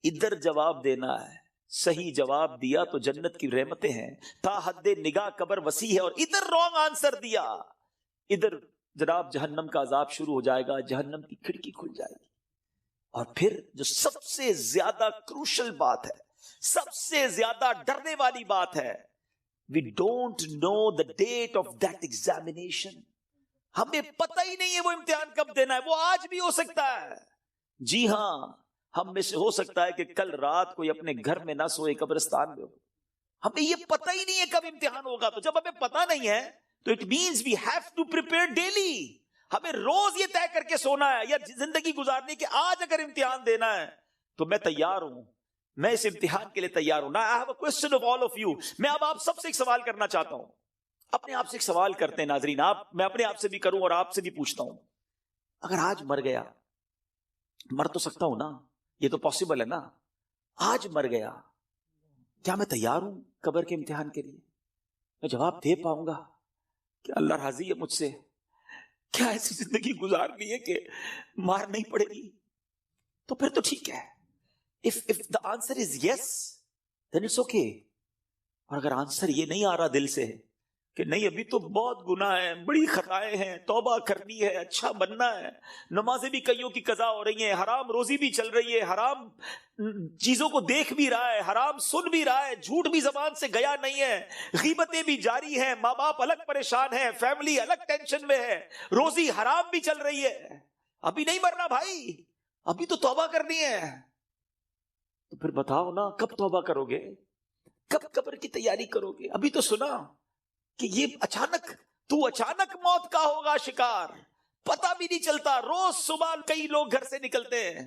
ادھر جواب دینا ہے، صحیح جواب دیا تو جنت کی رحمتیں ہیں، تا حد نگاہ قبر وسیع ہے. اور ادھر رانگ آنسر دیا، ادھر جناب جہنم کا عذاب شروع ہو جائے گا، جہنم کی کھڑکی کھل جائے گی. اور پھر جو سب سے زیادہ کروشل بات ہے، سب سے زیادہ ڈرنے والی بات ہے، we don't know the date of that examination. ہمیں پتہ ہی نہیں ہے وہ امتحان کب دینا ہے. وہ آج بھی ہو سکتا ہے. جی ہاں، ہم میں سے ہو سکتا ہے کہ کل رات کوئی اپنے گھر میں نہ سوئے، قبرستان میں ہو. ہمیں یہ پتہ ہی نہیں ہے کب امتحان ہوگا. تو جب ہمیں پتہ نہیں ہے تو it means we have to prepare daily. ہمیں روز یہ طے کر کے سونا ہے یا زندگی گزارنی کہ آج اگر امتحان دینا ہے تو میں تیار ہوں، میں اس امتحان کے لیے تیار ہوں. I have a question of all of you. میں اب آپ سب سے ایک سوال کرنا چاہتا ہوں. اپنے آپ سے ایک سوال کرتے ہیں ناظرین. میں اپنے آپ سے بھی کروں اور آپ سے بھی پوچھتا ہوں. اگر آج مر گیا، مر تو سکتا ہوں نا، یہ تو پاسبل ہے نا. آج مر گیا، کیا میں تیار ہوں قبر کے امتحان کے لیے؟ میں جواب دے پاؤں گا کہ اللہ راضی ہے مجھ سے؟ کیا ایسی زندگی گزارنی ہے کہ مار نہیں پڑے گی؟ تو پھر تو ٹھیک ہے. If the answer is yes, then it's okay. اور اگر آنسر یہ نہیں آ رہا دل سے کہ نہیں ابھی تو بہت گناہ ہے، بڑی خطائیں ہیں، توبہ کرنی ہے، اچھا بننا ہے، نمازیں بھی کئیوں کی قضا ہو رہی ہیں، حرام روزی بھی چل رہی ہے، حرام چیزوں کو دیکھ بھی رہا ہے، حرام سن بھی رہا ہے، جھوٹ بھی زبان سے گیا نہیں ہے، غیبتیں بھی جاری ہیں، ماں باپ الگ پریشان ہیں، فیملی الگ ٹینشن میں ہے، روزی حرام بھی چل رہی ہے، ابھی نہیں مرنا بھائی، ابھی تو توبہ کرنی ہے۔ تو پھر بتاؤ نا کب توبہ کرو گے، کب قبر کی تیاری کرو گے؟ ابھی تو سنا کہ یہ اچانک موت کا ہوگا شکار، پتہ بھی نہیں چلتا۔ روز صبح کئی لوگ گھر سے نکلتے ہیں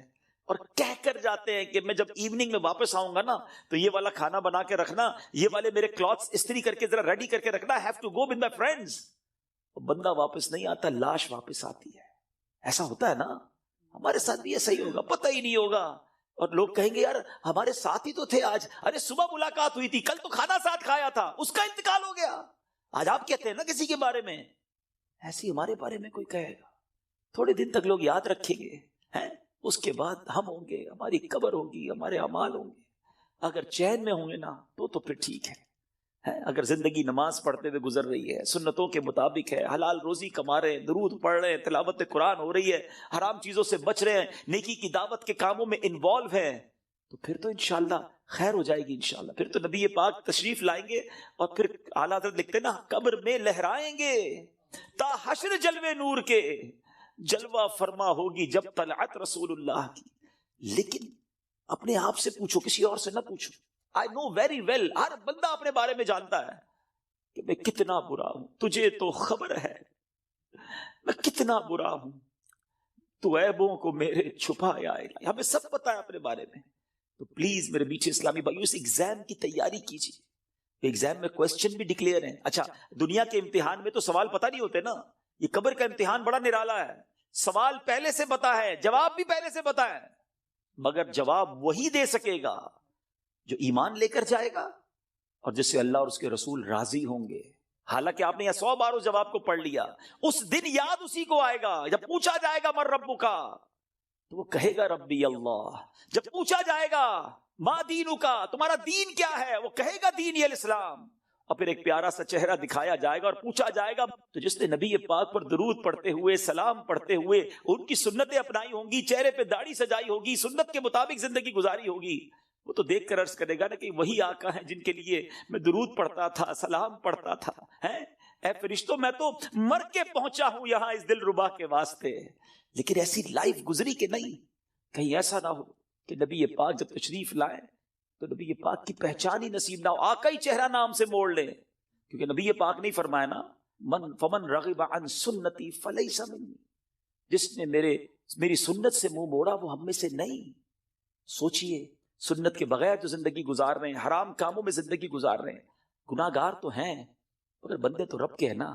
اور کہہ کر جاتے ہیں کہ میں جب ایوننگ میں واپس آؤں گا نا تو یہ والا کھانا بنا کے رکھنا، یہ والے میرے کلوتھس استری کر کے ذرا ریڈی کر کے رکھنا، have to go with my friends. بندہ واپس نہیں آتا، لاش واپس آتی ہے۔ ایسا ہوتا ہے نا، ہمارے ساتھ بھی ایسا ہی ہوگا، پتہ ہی نہیں ہوگا، اور لوگ کہیں گے یار ہمارے ساتھ ہی تو تھے آج، ارے صبح ملاقات ہوئی تھی، کل تو کھانا ساتھ کھایا تھا، اس کا انتقال ہو گیا۔ آج آپ کہتے ہیں نا کسی کے بارے میں، ایسی ہمارے بارے میں کوئی کہے گا، تھوڑے دن تک لوگ یاد رکھیں گے، ہیں اس کے بعد ہم ہوں گے، ہماری قبر ہوگی، ہمارے اعمال ہوں گے۔ اگر چین میں ہوں گے نا تو پھر ٹھیک ہے، اگر زندگی نماز پڑھتے ہوئے گزر رہی ہے، سنتوں کے مطابق ہے، حلال روزی کما رہے ہیں، درود پڑھ رہے ہیں، تلاوت قرآن ہو رہی ہے، حرام چیزوں سے بچ رہے ہیں، نیکی کی دعوت کے کاموں میں انوالو ہیں، تو پھر تو انشاءاللہ خیر ہو جائے گی انشاءاللہ۔ پھر تو نبی پاک تشریف لائیں گے اور پھر اعلیٰ حضرت لکھتے نا قبر میں لہرائیں گے تا حشر جلوے نور کے، جلوہ فرما ہوگی جب طلعت رسول اللہ کی۔ لیکن اپنے آپ سے پوچھو، کسی اور سے نہ پوچھو۔ I know very well، ہر بندہ اپنے بارے میں جانتا ہے کہ میں کتنا برا ہوں، تجھے تو خبر ہے میں کتنا برا ہوں، تو عیبوں کو میرے چھپایا الہی۔ ہمیں سب پتا ہے اپنے بارے میں۔ تو پلیز میرے میٹھے اسلامی بھائیو، اس ایگزام کی تیاری کیجیے۔ ایگزام میں کوسچن بھی ڈکلیئر ہیں۔ اچھا، دنیا کے امتحان میں تو سوال پتہ نہیں ہوتے نا، یہ قبر کا امتحان بڑا نرالا ہے، سوال پہلے سے پتا ہے، جواب بھی پہلے سے پتا ہے، مگر جواب وہی دے سکے گا جو ایمان لے کر جائے گا اور جس سے اللہ اور اس کے رسول راضی ہوں گے۔ حالانکہ آپ نے یہ 100 بار اس جواب کو پڑھ لیا، اس دن یاد اسی کو آئے گا جب پوچھا جائے گا من ربک کا، تو وہ کہے گا ربی اللہ۔ جب پوچھا جائے گا ما دینک کا، تمہارا دین کیا ہے، وہ کہے گا دینی الاسلام۔ اور پھر ایک پیارا سا چہرہ دکھایا جائے گا اور پوچھا جائے گا تو جس نے نبی پاک پر درود پڑھتے ہوئے، سلام پڑھتے ہوئے ان کی سنتیں اپنائی ہوں گی، چہرے پہ داڑھی سجائی ہوگی، سنت کے مطابق زندگی گزاری ہوگی، وہ تو دیکھ کر عرض کرے گا نا کہ وہی آقا ہیں جن کے لیے میں درود پڑھتا تھا، سلام پڑھتا تھا۔ اے فرشتوں، میں تو مر کے پہنچا ہوں یہاں اس دل ربا کے واسطے، لیکن ایسی لائف گزری کہ نہیں، کہیں ایسا نہ ہو کہ نبی پاک جب تشریف لائے تو نبی پاک کی پہچان ہی نصیب نہ ہو، آقا ہی چہرہ نام سے موڑ لے، کیونکہ نبی پاک نہیں فرمایا نا فمن رغب عن سنتی فلیس منی، جس نے میری سنت سے منہ موڑا وہ ہم میں سے نہیں۔ سوچئے، سنت کے بغیر جو زندگی گزار رہے ہیں، حرام کاموں میں زندگی گزار رہے ہیں، گناہ گار تو ہیں مگر بندے تو رب کے ہیں نا،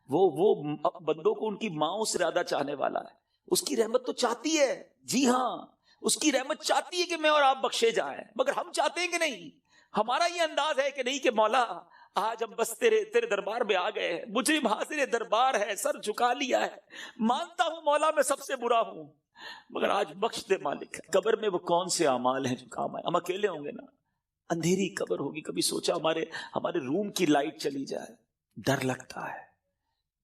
وہ بندوں کو ان کی ماؤں سے زیادہ چاہنے والا ہے، اس کی رحمت تو چاہتی ہے، جی ہاں اس کی رحمت چاہتی ہے کہ میں اور آپ بخشے جائیں، مگر ہم چاہتے ہیں کہ نہیں؟ ہمارا یہ انداز ہے کہ نہیں کہ مولا آج ہم بس تیرے دربار میں آ گئے ہیں، مجرم حاضر دربار ہے، سر جھکا لیا ہے، مانتا ہوں مولا میں سب سے برا ہوں، مگر آج بخش دے مالک۔ قبر میں وہ کون سے اعمال ہیں جو کام آئے؟ ہم اکیلے ہوں گے نا، اندھیری قبر ہوگی، کبھی سوچا ہمارے روم کی لائٹ چلی جائے، ڈر لگتا ہے،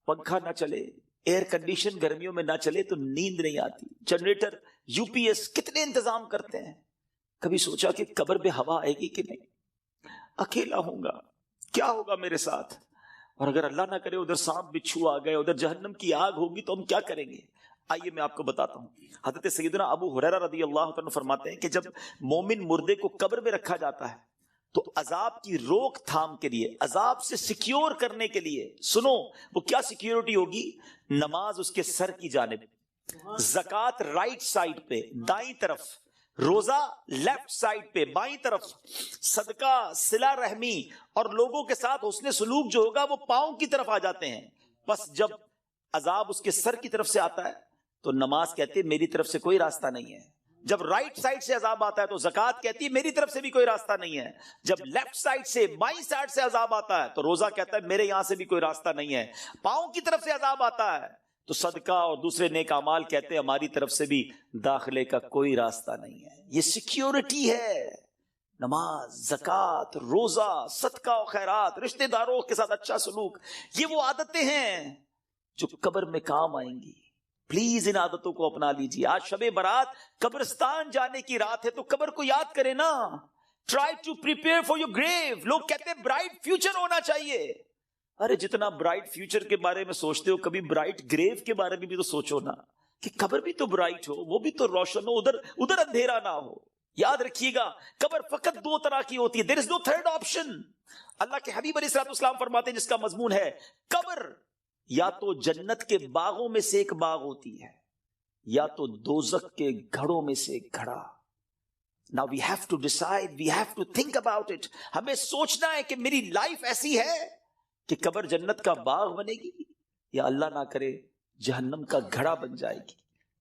پنکھا نہ چلے، ایئر کنڈیشن گرمیوں میں نہ چلے تو نیند نہیں آتی، جنریٹر یو پی ایس کتنے انتظام کرتے ہیں، کبھی سوچا کہ قبر میں ہوا آئے گی کہ نہیں، اکیلا ہوں گا، کیا ہوگا میرے ساتھ، اور اگر اللہ نہ کرے ادھر سانپ بچھو آ گئے، ادھر جہنم کی آگ ہوگی تو ہم کیا کریں گے؟ آئیے میں آپ کو بتاتا ہوں۔ حضرت سیدنا ابو ہریرہ رضی اللہ عنہ فرماتے ہیں کہ جب مومن مردے کو قبر میں رکھا جاتا ہے تو عذاب کی روک تھام کے لیے، عذاب سے سیکیور کرنے کے لیے، سنو وہ کیا سیکیورٹی ہوگی؟ نماز اس کے سر کی جانب، زکوٰۃ رائٹ سائڈ پہ دائیں طرف، روزہ لیفٹ سائڈ پہ بائیں طرف، صدقہ، صلہ رحمی اور لوگوں کے ساتھ حسن سلوک جو ہوگا وہ پاؤں کی طرف آ جاتے ہیں۔ بس جب عذاب اس کے سر کی طرف سے آتا ہے تو نماز کہتی ہے میری طرف سے کوئی راستہ نہیں ہے، جب رائٹ سائڈ سے عذاب آتا ہے تو زکوٰۃ کہتی ہے میری طرف سے بھی کوئی راستہ نہیں ہے، جب لیفٹ سائڈ سے بائیں سائڈ سے عذاب آتا ہے تو روزہ کہتا ہے میرے یہاں سے بھی کوئی راستہ نہیں ہے، پاؤں کی طرف سے عذاب آتا ہے تو صدقہ اور دوسرے نیک اعمال کہتے ہیں ہماری طرف سے بھی داخلے کا کوئی راستہ نہیں ہے۔ یہ سیکیورٹی ہے نماز، زکوٰۃ، روزہ، صدقہ و خیرات، رشتہ داروں کے ساتھ اچھا سلوک، یہ وہ عادتیں ہیں جو قبر میں کام آئیں گی. پلیز ان عادتوں کو اپنا لیجیے. آج شب برات قبرستان جانے کی رات ہے تو قبر کو یاد کریں نا. Try to prepare for your grave. لوگ کہتے ہیں برائٹ فیوچر ہونا چاہیے. ارے جتنا برائٹ فیوچر کے بارے میں سوچتے ہو کبھی برائٹ گریو کے بارے میں بھی تو سوچو نا, کہ قبر بھی تو برائٹ ہو, وہ بھی تو روشن ہو, ادھر اندھیرا نہ ہو. یاد رکھیے گا قبر فقط دو طرح کی ہوتی ہے. دیر از نو تھرڈ آپشن. اللہ کے حبیب علیہ الصلوۃ والسلام فرماتے ہیں جس کا مضمون ہے قبر یا تو جنت کے باغوں میں سے ایک باغ ہوتی ہے یا تو دوزخ کے گھڑوں میں سے ایک گھڑا. Now we have to decide, we have to think about it. ہمیں سوچنا ہے کہ میری لائف ایسی ہے کہ قبر جنت کا باغ بنے گی یا اللہ نہ کرے جہنم کا گھڑا بن جائے گی.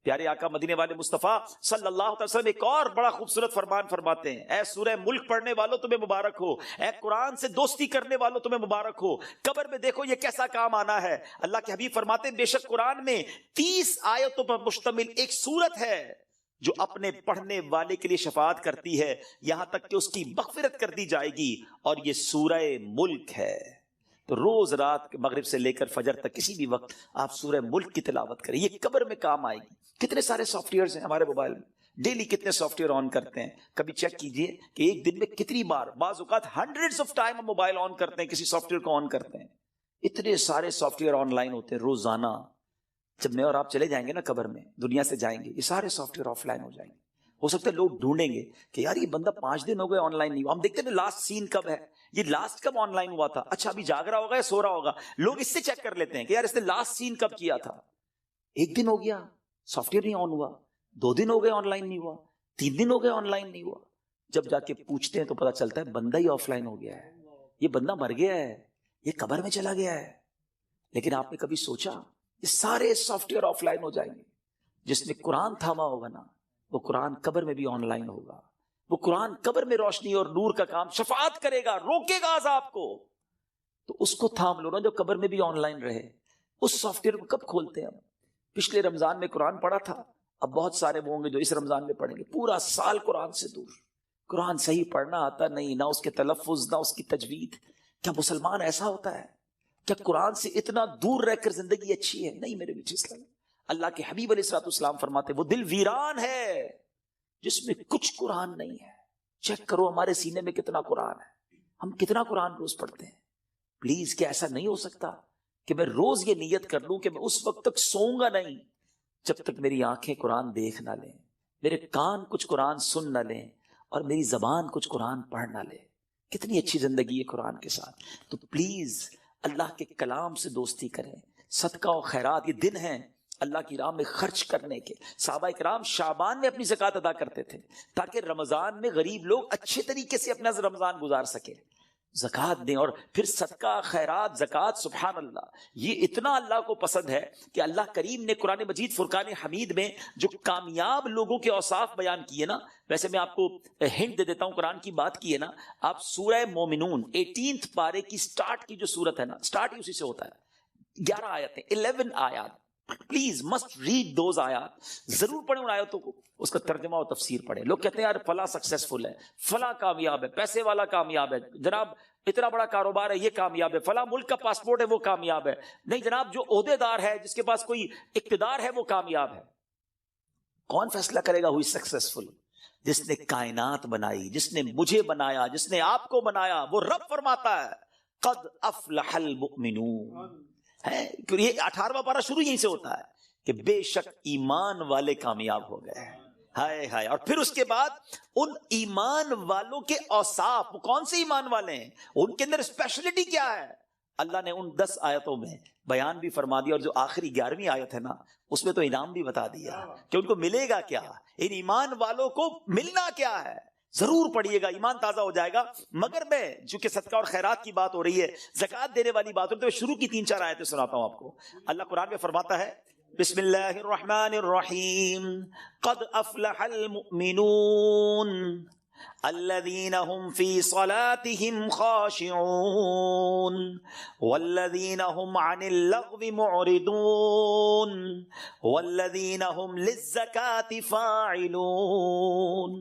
پیارے آقا مدینے والے مصطفیٰ صلی اللہ علیہ وسلم ایک اور بڑا خوبصورت فرمان فرماتے ہیں, اے سورہ ملک پڑھنے والوں تمہیں مبارک ہو, اے قرآن سے دوستی کرنے والوں تمہیں مبارک ہو. قبر میں دیکھو یہ کیسا کام آنا ہے. اللہ کے حبیب فرماتے ہیں بے شک قرآن میں 30 آیتوں پر مشتمل ایک سورت ہے جو اپنے پڑھنے والے کے لیے شفاعت کرتی ہے یہاں تک کہ اس کی مغفرت کر دی جائے گی, اور یہ سورہ ملک ہے. تو روز رات مغرب سے لے کر فجر تک کسی بھی وقت آپ سورہ ملک کی تلاوت کریں, یہ قبر میں کام آئے گی. کتنے سارے سافٹ ویئرز ہیں ہمارے موبائل میں, ڈیلی کتنے سافٹ ویئر آن کرتے ہیں. کبھی چیک کیجئے کہ ایک دن میں کتنی بار, بعض اوقات ہنڈریڈز آف ٹائم ہم موبائل آن کرتے ہیں, کسی سافٹ ویئر کو آن کرتے ہیں. اتنے سارے سافٹ ویئر آن لائن ہوتے ہیں روزانہ. جب میں اور آپ چلے جائیں گے نا قبر میں, دنیا سے جائیں گے, یہ سارے سافٹ ویئر آف لائن ہو جائیں گے. ہو سکتا ہے لوگ ڈھونڈیں گے کہ یار یہ بندہ 5 دن ہو گئے آن لائن نہیں ہوا. ہم دیکھتے ہیں لاسٹ سین کب ہے, یہ لاسٹ کب آن لائن ہوا تھا, اچھا ابھی جاگ رہا ہوگا یا سو رہا ہوگا. لوگ اس سے چیک کر لیتے ہیں کہ یار اس نے لاسٹ سین کب کیا تھا. 1 دن ہو گیا سافٹ ویئر نہیں آن ہوا, 2 دن ہو گئے آن لائن نہیں ہوا, 3 دن ہو گئے آن لائن نہیں ہوا. جب جا کے پوچھتے ہیں تو پتا چلتا ہے بندہ ہی آف لائن ہو گیا ہے, یہ بندہ مر گیا ہے, یہ قبر میں چلا گیا ہے. لیکن آپ نے کبھی سوچا یہ سارے سافٹ ویئر آف لائن ہو جائیں گے, جس نے قرآن تھاما ہوگا نا وہ قرآن قبر میں بھی آن لائن ہوگا. وہ قرآن قبر میں روشنی اور نور کا کام شفاعت کرے گا, روکے گا عذاب کو. تو اس کو تھام لو نا جو قبر میں بھی آن لائن رہے. اس سافٹ ویئر کو کب کھولتے ہیں ہم؟ پچھلے رمضان میں قرآن پڑھا تھا, اب بہت سارے وہ ہوں گے جو اس رمضان میں پڑھیں گے. پورا سال قرآن سے دور, قرآن صحیح پڑھنا آتا نہیں, نہ اس کے تلفظ نہ اس کی تجوید. کیا مسلمان ایسا ہوتا ہے؟ کیا قرآن سے اتنا دور رہ کر زندگی اچھی ہے؟ نہیں میرے بیچ اسلام. اللہ کے حبیب علیہ الصلوۃ والسلام فرماتے وہ دل ویران ہے جس میں کچھ قرآن نہیں ہے. چیک کرو ہمارے سینے میں کتنا قرآن ہے, ہم کتنا قرآن روز پڑھتے ہیں. پلیز کیا ایسا نہیں ہو سکتا کہ میں روز یہ نیت کر لوں کہ میں اس وقت تک سوؤں گا نہیں جب تک میری آنکھیں قرآن دیکھ نہ لیں, میرے کان کچھ قرآن سن نہ لیں, اور میری زبان کچھ قرآن پڑھ نہ لے. کتنی اچھی زندگی ہے قرآن کے ساتھ. تو پلیز اللہ کے کلام سے دوستی کریں. صدقہ و خیرات, یہ دن ہیں اللہ کی راہ میں خرچ کرنے کے. صحابہ کرام شعبان میں اپنی زکوٰۃ ادا کرتے تھے تاکہ رمضان میں غریب لوگ اچھے طریقے سے اپنا رمضان گزار سکے. زکوٰۃ دیں, اور پھر صدقہ خیرات زکوٰۃ, سبحان اللہ, یہ اتنا اللہ کو پسند ہے کہ اللہ کریم نے قرآن مجید فرقان حمید میں جو کامیاب لوگوں کے اوصاف بیان کیے نا, ویسے میں آپ کو ہنٹ دے دیتا ہوں, قرآن کی بات کی ہے نا, آپ سورہ مومنون 18 پارے کی سٹارٹ کی جو سورت ہے نا, سٹارٹ ہی اسی سے ہوتا ہے. 11 آیتیں, 11 آیات. پلیز مسٹ ریڈ دوز آیات, ضرور پڑھیں ان آیاتوں کو, اس کا ترجمہ اور تفسیر پڑھیں. لوگ کہتے ہیں یار فلاں سکسیسفل ہے, فلاں کامیاب ہے, پیسے والا کامیاب ہے, جناب اتنا بڑا کاروبار ہے یہ کامیاب ہے, فلاں ملک کا پاسپورٹ ہے وہ کامیاب ہے. نہیں جناب, جو عہدے دار ہے, جس کے پاس کوئی اقتدار ہے وہ کامیاب ہے. کون فیصلہ کرے گا ہوئی سکسیسفل؟ جس نے کائنات بنائی, جس نے مجھے بنایا, جس نے آپ کو بنایا, وہ رب فرماتا ہے قد افلح المؤمنون. یہ 18واں پارہ شروع یہیں سے ہوتا ہے کہ بے شک ایمان والے کامیاب ہو گئے. ہائے ہائے. اور پھر اس کے بعد ان ایمان والوں کے اوصاف, کون سے ایمان والے ہیں, ان کے اندر اسپیشلٹی کیا ہے, اللہ نے ان 10 آیتوں میں بیان بھی فرما دیا. اور جو آخری 11ویں آیت ہے نا, اس میں تو انعام بھی بتا دیا کہ ان کو ملے گا کیا, ان ایمان والوں کو ملنا کیا ہے. ضرور پڑھیے گا, ایمان تازہ ہو جائے گا. مگر میں چونکہ صدقہ اور خیرات کی بات ہو رہی ہے, زکوٰۃ دینے والی بات ہو رہی ہے, تو شروع کی 3-4 آیتیں سناتا ہوں آپ کو. اللہ قرآن میں فرماتا ہے بسم اللہ الرحمن الرحیم قد افلح المؤمنون الذین هم فی صلاتهم خاشعون والذین هم عن اللغو معرضون والذین هم للزکاة فاعلون.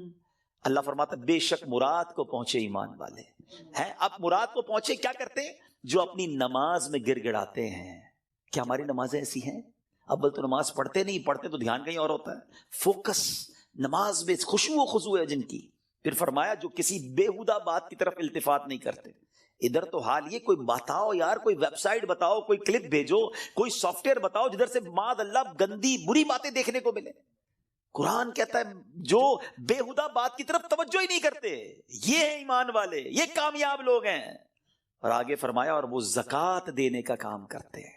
اللہ فرماتا بے شک مراد کو پہنچے ایمان والے ہیں. اب مراد کو پہنچے کیا کرتے ہیں؟ جو اپنی نماز میں گر گڑاتے ہیں. کیا ہماری نمازیں ایسی ہیں؟ اب تو نماز پڑھتے نہیں، پڑھتے تو دھیان کہیں اور ہوتا ہے. فوکس نماز میں خشوع و خضوع ہے جن کی. پھر فرمایا جو کسی بیہودہ بات کی طرف التفات نہیں کرتے. ادھر تو حال یہ کوئی بتاؤ یار، کوئی ویب سائٹ بتاؤ، کوئی کلپ بھیجو، کوئی سافٹ ویئر بتاؤ جدھر سے معاذ اللہ گندی بری باتیں دیکھنے کو ملے. قرآن کہتا ہے جو بیہودہ بات کی طرف توجہ ہی نہیں کرتے یہ ہیں ایمان والے، یہ کامیاب لوگ ہیں. اور آگے فرمایا اور وہ زکوٰۃ دینے کا کام کرتے ہیں.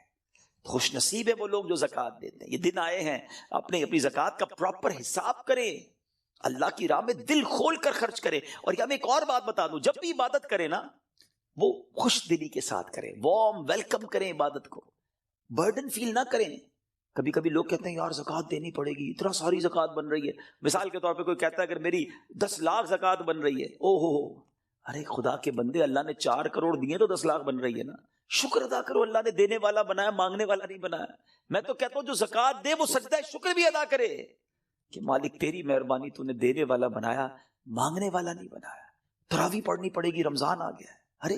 خوش نصیب ہے وہ لوگ جو زکوٰۃ دیتے ہیں. یہ دن آئے ہیں اپنی زکوٰۃ کا پراپر حساب کریں، اللہ کی راہ میں دل کھول کر خرچ کریں. اور یہ میں ایک اور بات بتا دوں، جب بھی عبادت کریں نا وہ خوش دلی کے ساتھ کریں، وارم ویلکم کریں عبادت کو، برڈن فیل نہ کریں. کبھی کبھی لوگ کہتے ہیں یار زکوٰۃ دینی پڑے گی، اتنا ساری زکوٰۃ بن رہی ہے. مثال کے طور پہ کوئی کہتا ہے اگر میری 10 لاکھ زکوٰۃ بن رہی ہے، او ہو، ارے خدا کے بندے اللہ نے 4 کروڑ دیے تو 10 لاکھ بن رہی ہے نا. شکر ادا کرو، اللہ نے دینے والا بنایا، مانگنے والا نہیں بنایا. میں تو کہتا ہوں جو زکوٰۃ دے وہ سجدہ شکر بھی ادا کرے کہ مالک تیری مہربانی، تو نے دینے والا بنایا، مانگنے والا نہیں بنایا. تراویح پڑھنی پڑے گی، رمضان آ گیا ہے. ارے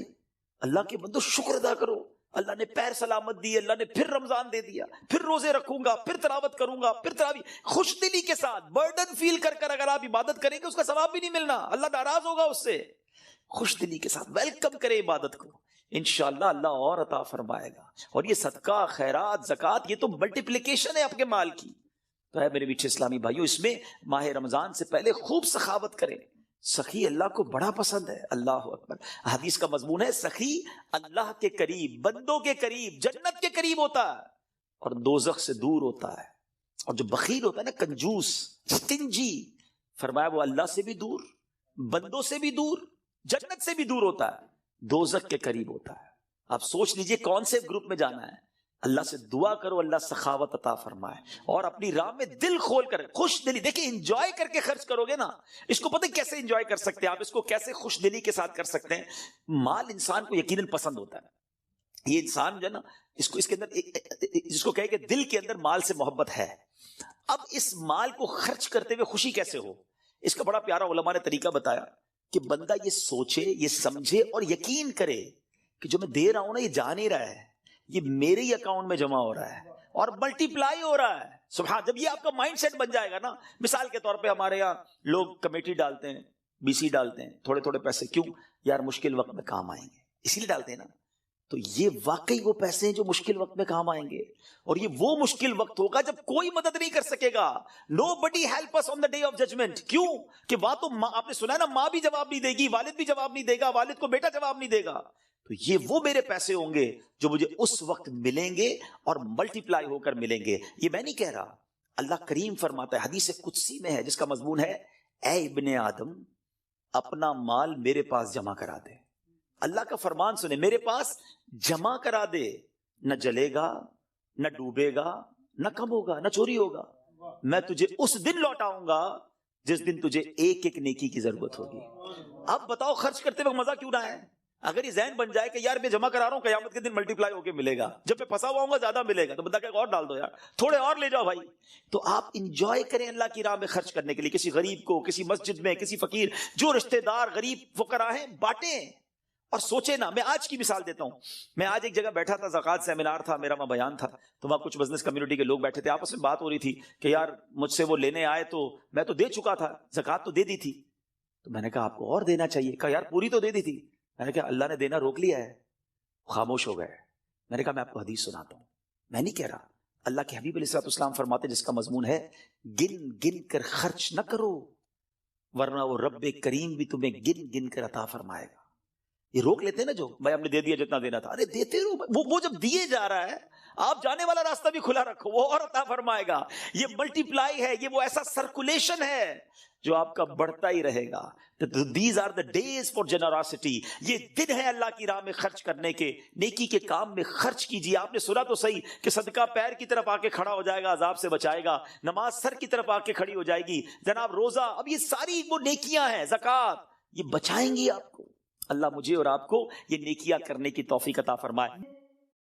اللہ کے بندو شکر ادا کرو، اللہ نے پیر سلامت دی، اللہ نے پھر رمضان دے دیا، پھر روزے رکھوں گا، پھر تلاوت کروں گا، پھر تراویح. خوش دلی کے ساتھ برڈن فیل کر کر اگر آپ عبادت کریں گے اس کا ثواب بھی نہیں ملنا، اللہ ناراض ہوگا اس سے. خوش دلی کے ساتھ ویلکم کرے عبادت کو، انشاءاللہ اللہ اور عطا فرمائے گا. اور یہ صدقہ، خیرات، زکوٰۃ، یہ تو ملٹیپلیکیشن ہے آپ کے مال کی. تو ہے میرے میٹھے اسلامی بھائیو، اس میں ماہ رمضان سے پہلے خوب سخاوت کریں. سخی اللہ کو بڑا پسند ہے. اللہ اکبر. حدیث کا مضمون ہے سخی اللہ کے قریب، بندوں کے قریب، جنت کے قریب ہوتا ہے اور دوزخ سے دور ہوتا ہے. اور جو بخیل ہوتا ہے نا، کنجوس، سٹنجی، فرمایا وہ اللہ سے بھی دور، بندوں سے بھی دور، جنت سے بھی دور ہوتا ہے، دوزخ کے قریب ہوتا ہے. آپ سوچ لیجئے کون سے گروپ میں جانا ہے. اللہ سے دعا کرو اللہ سخاوت عطا فرمائے اور اپنی راہ میں دل کھول کر خوش دلی. دیکھیں انجوائے کر کے خرچ کرو گے نا، اس کو پتہ کیسے انجوائے کر سکتے ہیں آپ، اس کو کیسے خوش دلی کے ساتھ کر سکتے ہیں. مال انسان کو یقیناً پسند ہوتا ہے. یہ انسان جو ہے نا اس کے اندر جس کو کہے کہ دل کے اندر مال سے محبت ہے. اب اس مال کو خرچ کرتے ہوئے خوشی کیسے ہو، اس کا بڑا پیارا علماء نے طریقہ بتایا کہ بندہ یہ سوچے، یہ سمجھے اور یقین کرے کہ جو میں دے رہا ہوں نا یہ جا نہیں رہا ہے، یہ میرے ہی اکاؤنٹ میں جمع ہو رہا ہے اور ملٹی پلائی ہو رہا ہے. سبحان. جب یہ آپ کا مائنڈ سیٹ بن جائے گا نا، مثال کے طور پہ ہمارے یہاں لوگ کمیٹی ڈالتے ہیں، BC ڈالتے ہیں، تھوڑے تھوڑے پیسے. کیوں یار؟ مشکل وقت میں کام آئیں گے، اسی لیے ڈالتے ہیں نا. تو یہ واقعی وہ پیسے ہیں جو مشکل وقت میں کام آئیں گے. اور یہ وہ مشکل وقت ہوگا جب کوئی مدد نہیں کر سکے گا. Nobody help us on the day of judgment. کیوں کہ وہاں تو آپ نے سنا ہے نا، ماں بھی جواب نہیں دے گی، والد بھی جواب نہیں دے گا، والد کو بیٹا جواب نہیں دے گا. تو یہ وہ میرے پیسے ہوں گے جو مجھے اس وقت ملیں گے اور ملٹی پلائی ہو کر ملیں گے. یہ میں نہیں کہہ رہا، اللہ کریم فرماتا ہے، حدیث قدسی میں ہے جس کا مضمون ہے اے ابن آدم اپنا مال میرے پاس جمع کرا دے. اللہ کا فرمان سنے، میرے پاس جمع کرا دے، نہ جلے گا، نہ ڈوبے گا، نہ کم ہوگا، نہ چوری ہوگا. میں تجھے اس دن لوٹاؤں گا جس دن تجھے ایک ایک نیکی کی ضرورت ہوگی. اب بتاؤ خرچ کرتے وقت مزہ کیوں نہ ہے؟ اگر یہ ذہن بن جائے کہ یار میں جمع کرا رہا ہوں، قیامت کے دن ملٹی پلائی ہو کے ملے گا، جب میں پھنسا ہوا ہوں گا زیادہ ملے گا، تو بندہ کہ اور ڈال دو یار، تھوڑے اور لے جاؤ بھائی. تو آپ انجوائے کریں اللہ کی راہ میں خرچ کرنے کے لیے. کسی غریب کو، کسی مسجد میں، کسی فقیر، جو رشتہ دار غریب فقراء ہیں بانٹیں. اور سوچے نا، میں آج کی مثال دیتا ہوں. میں آج ایک جگہ بیٹھا تھا، زکوٰۃ سیمینار تھا میرا، وہاں بیان تھا، تو وہاں کچھ بزنس کمیونٹی کے لوگ بیٹھے تھے، آپس میں بات ہو رہی تھی کہ یار مجھ سے وہ لینے آئے تو میں تو دے چکا تھا، زکوٰۃ تو دے دی تھی. تو میں نے کہا آپ کو اور دینا چاہیے. کہا یار پوری تو دے دی تھی. میں نے کہا اللہ نے دینا روک لیا ہے. خاموش ہو گئے. میں نے کہا میں آپ کو حدیث سناتا ہوں، میں نہیں کہہ رہا، اللہ کے حبیب علیہ السلام فرماتے جس کا مضمون ہے گن گن کر خرچ نہ کرو ورنہ وہ رب کریم بھی تمہیں گن گن کر عطا فرمائے گا. یہ روک لیتے ہیں نا جو بھائی ہم نے دے دیا جتنا دینا تھا، ارے دیتے رہو. وہ جب دیے جا رہا ہے آپ جانے والا راستہ بھی کھلا رکھو، وہ اور عطا فرمائے گا. یہ ملٹی پلائی ہے، یہ وہ ایسا سرکولیشن ہے جو آپ کا بڑھتا ہی رہے گا. These are the days for generosity. یہ دن ہے اللہ کی راہ میں خرچ کرنے کے، نیکی کے کام میں خرچ کیجیے. آپ نے سنا تو صحیح کہ صدقہ پیر کی طرف آ کے کھڑا ہو جائے گا، عذاب سے بچائے گا. نماز سر کی طرف آ کے کھڑی ہو جائے گی. جناب روزہ، اب یہ ساری وہ نیکیاں ہیں، زکوٰۃ، یہ بچائیں گی آپ کو. اللہ مجھے اور آپ کو یہ نیکیاں کرنے کی توفیق عطا فرمائے.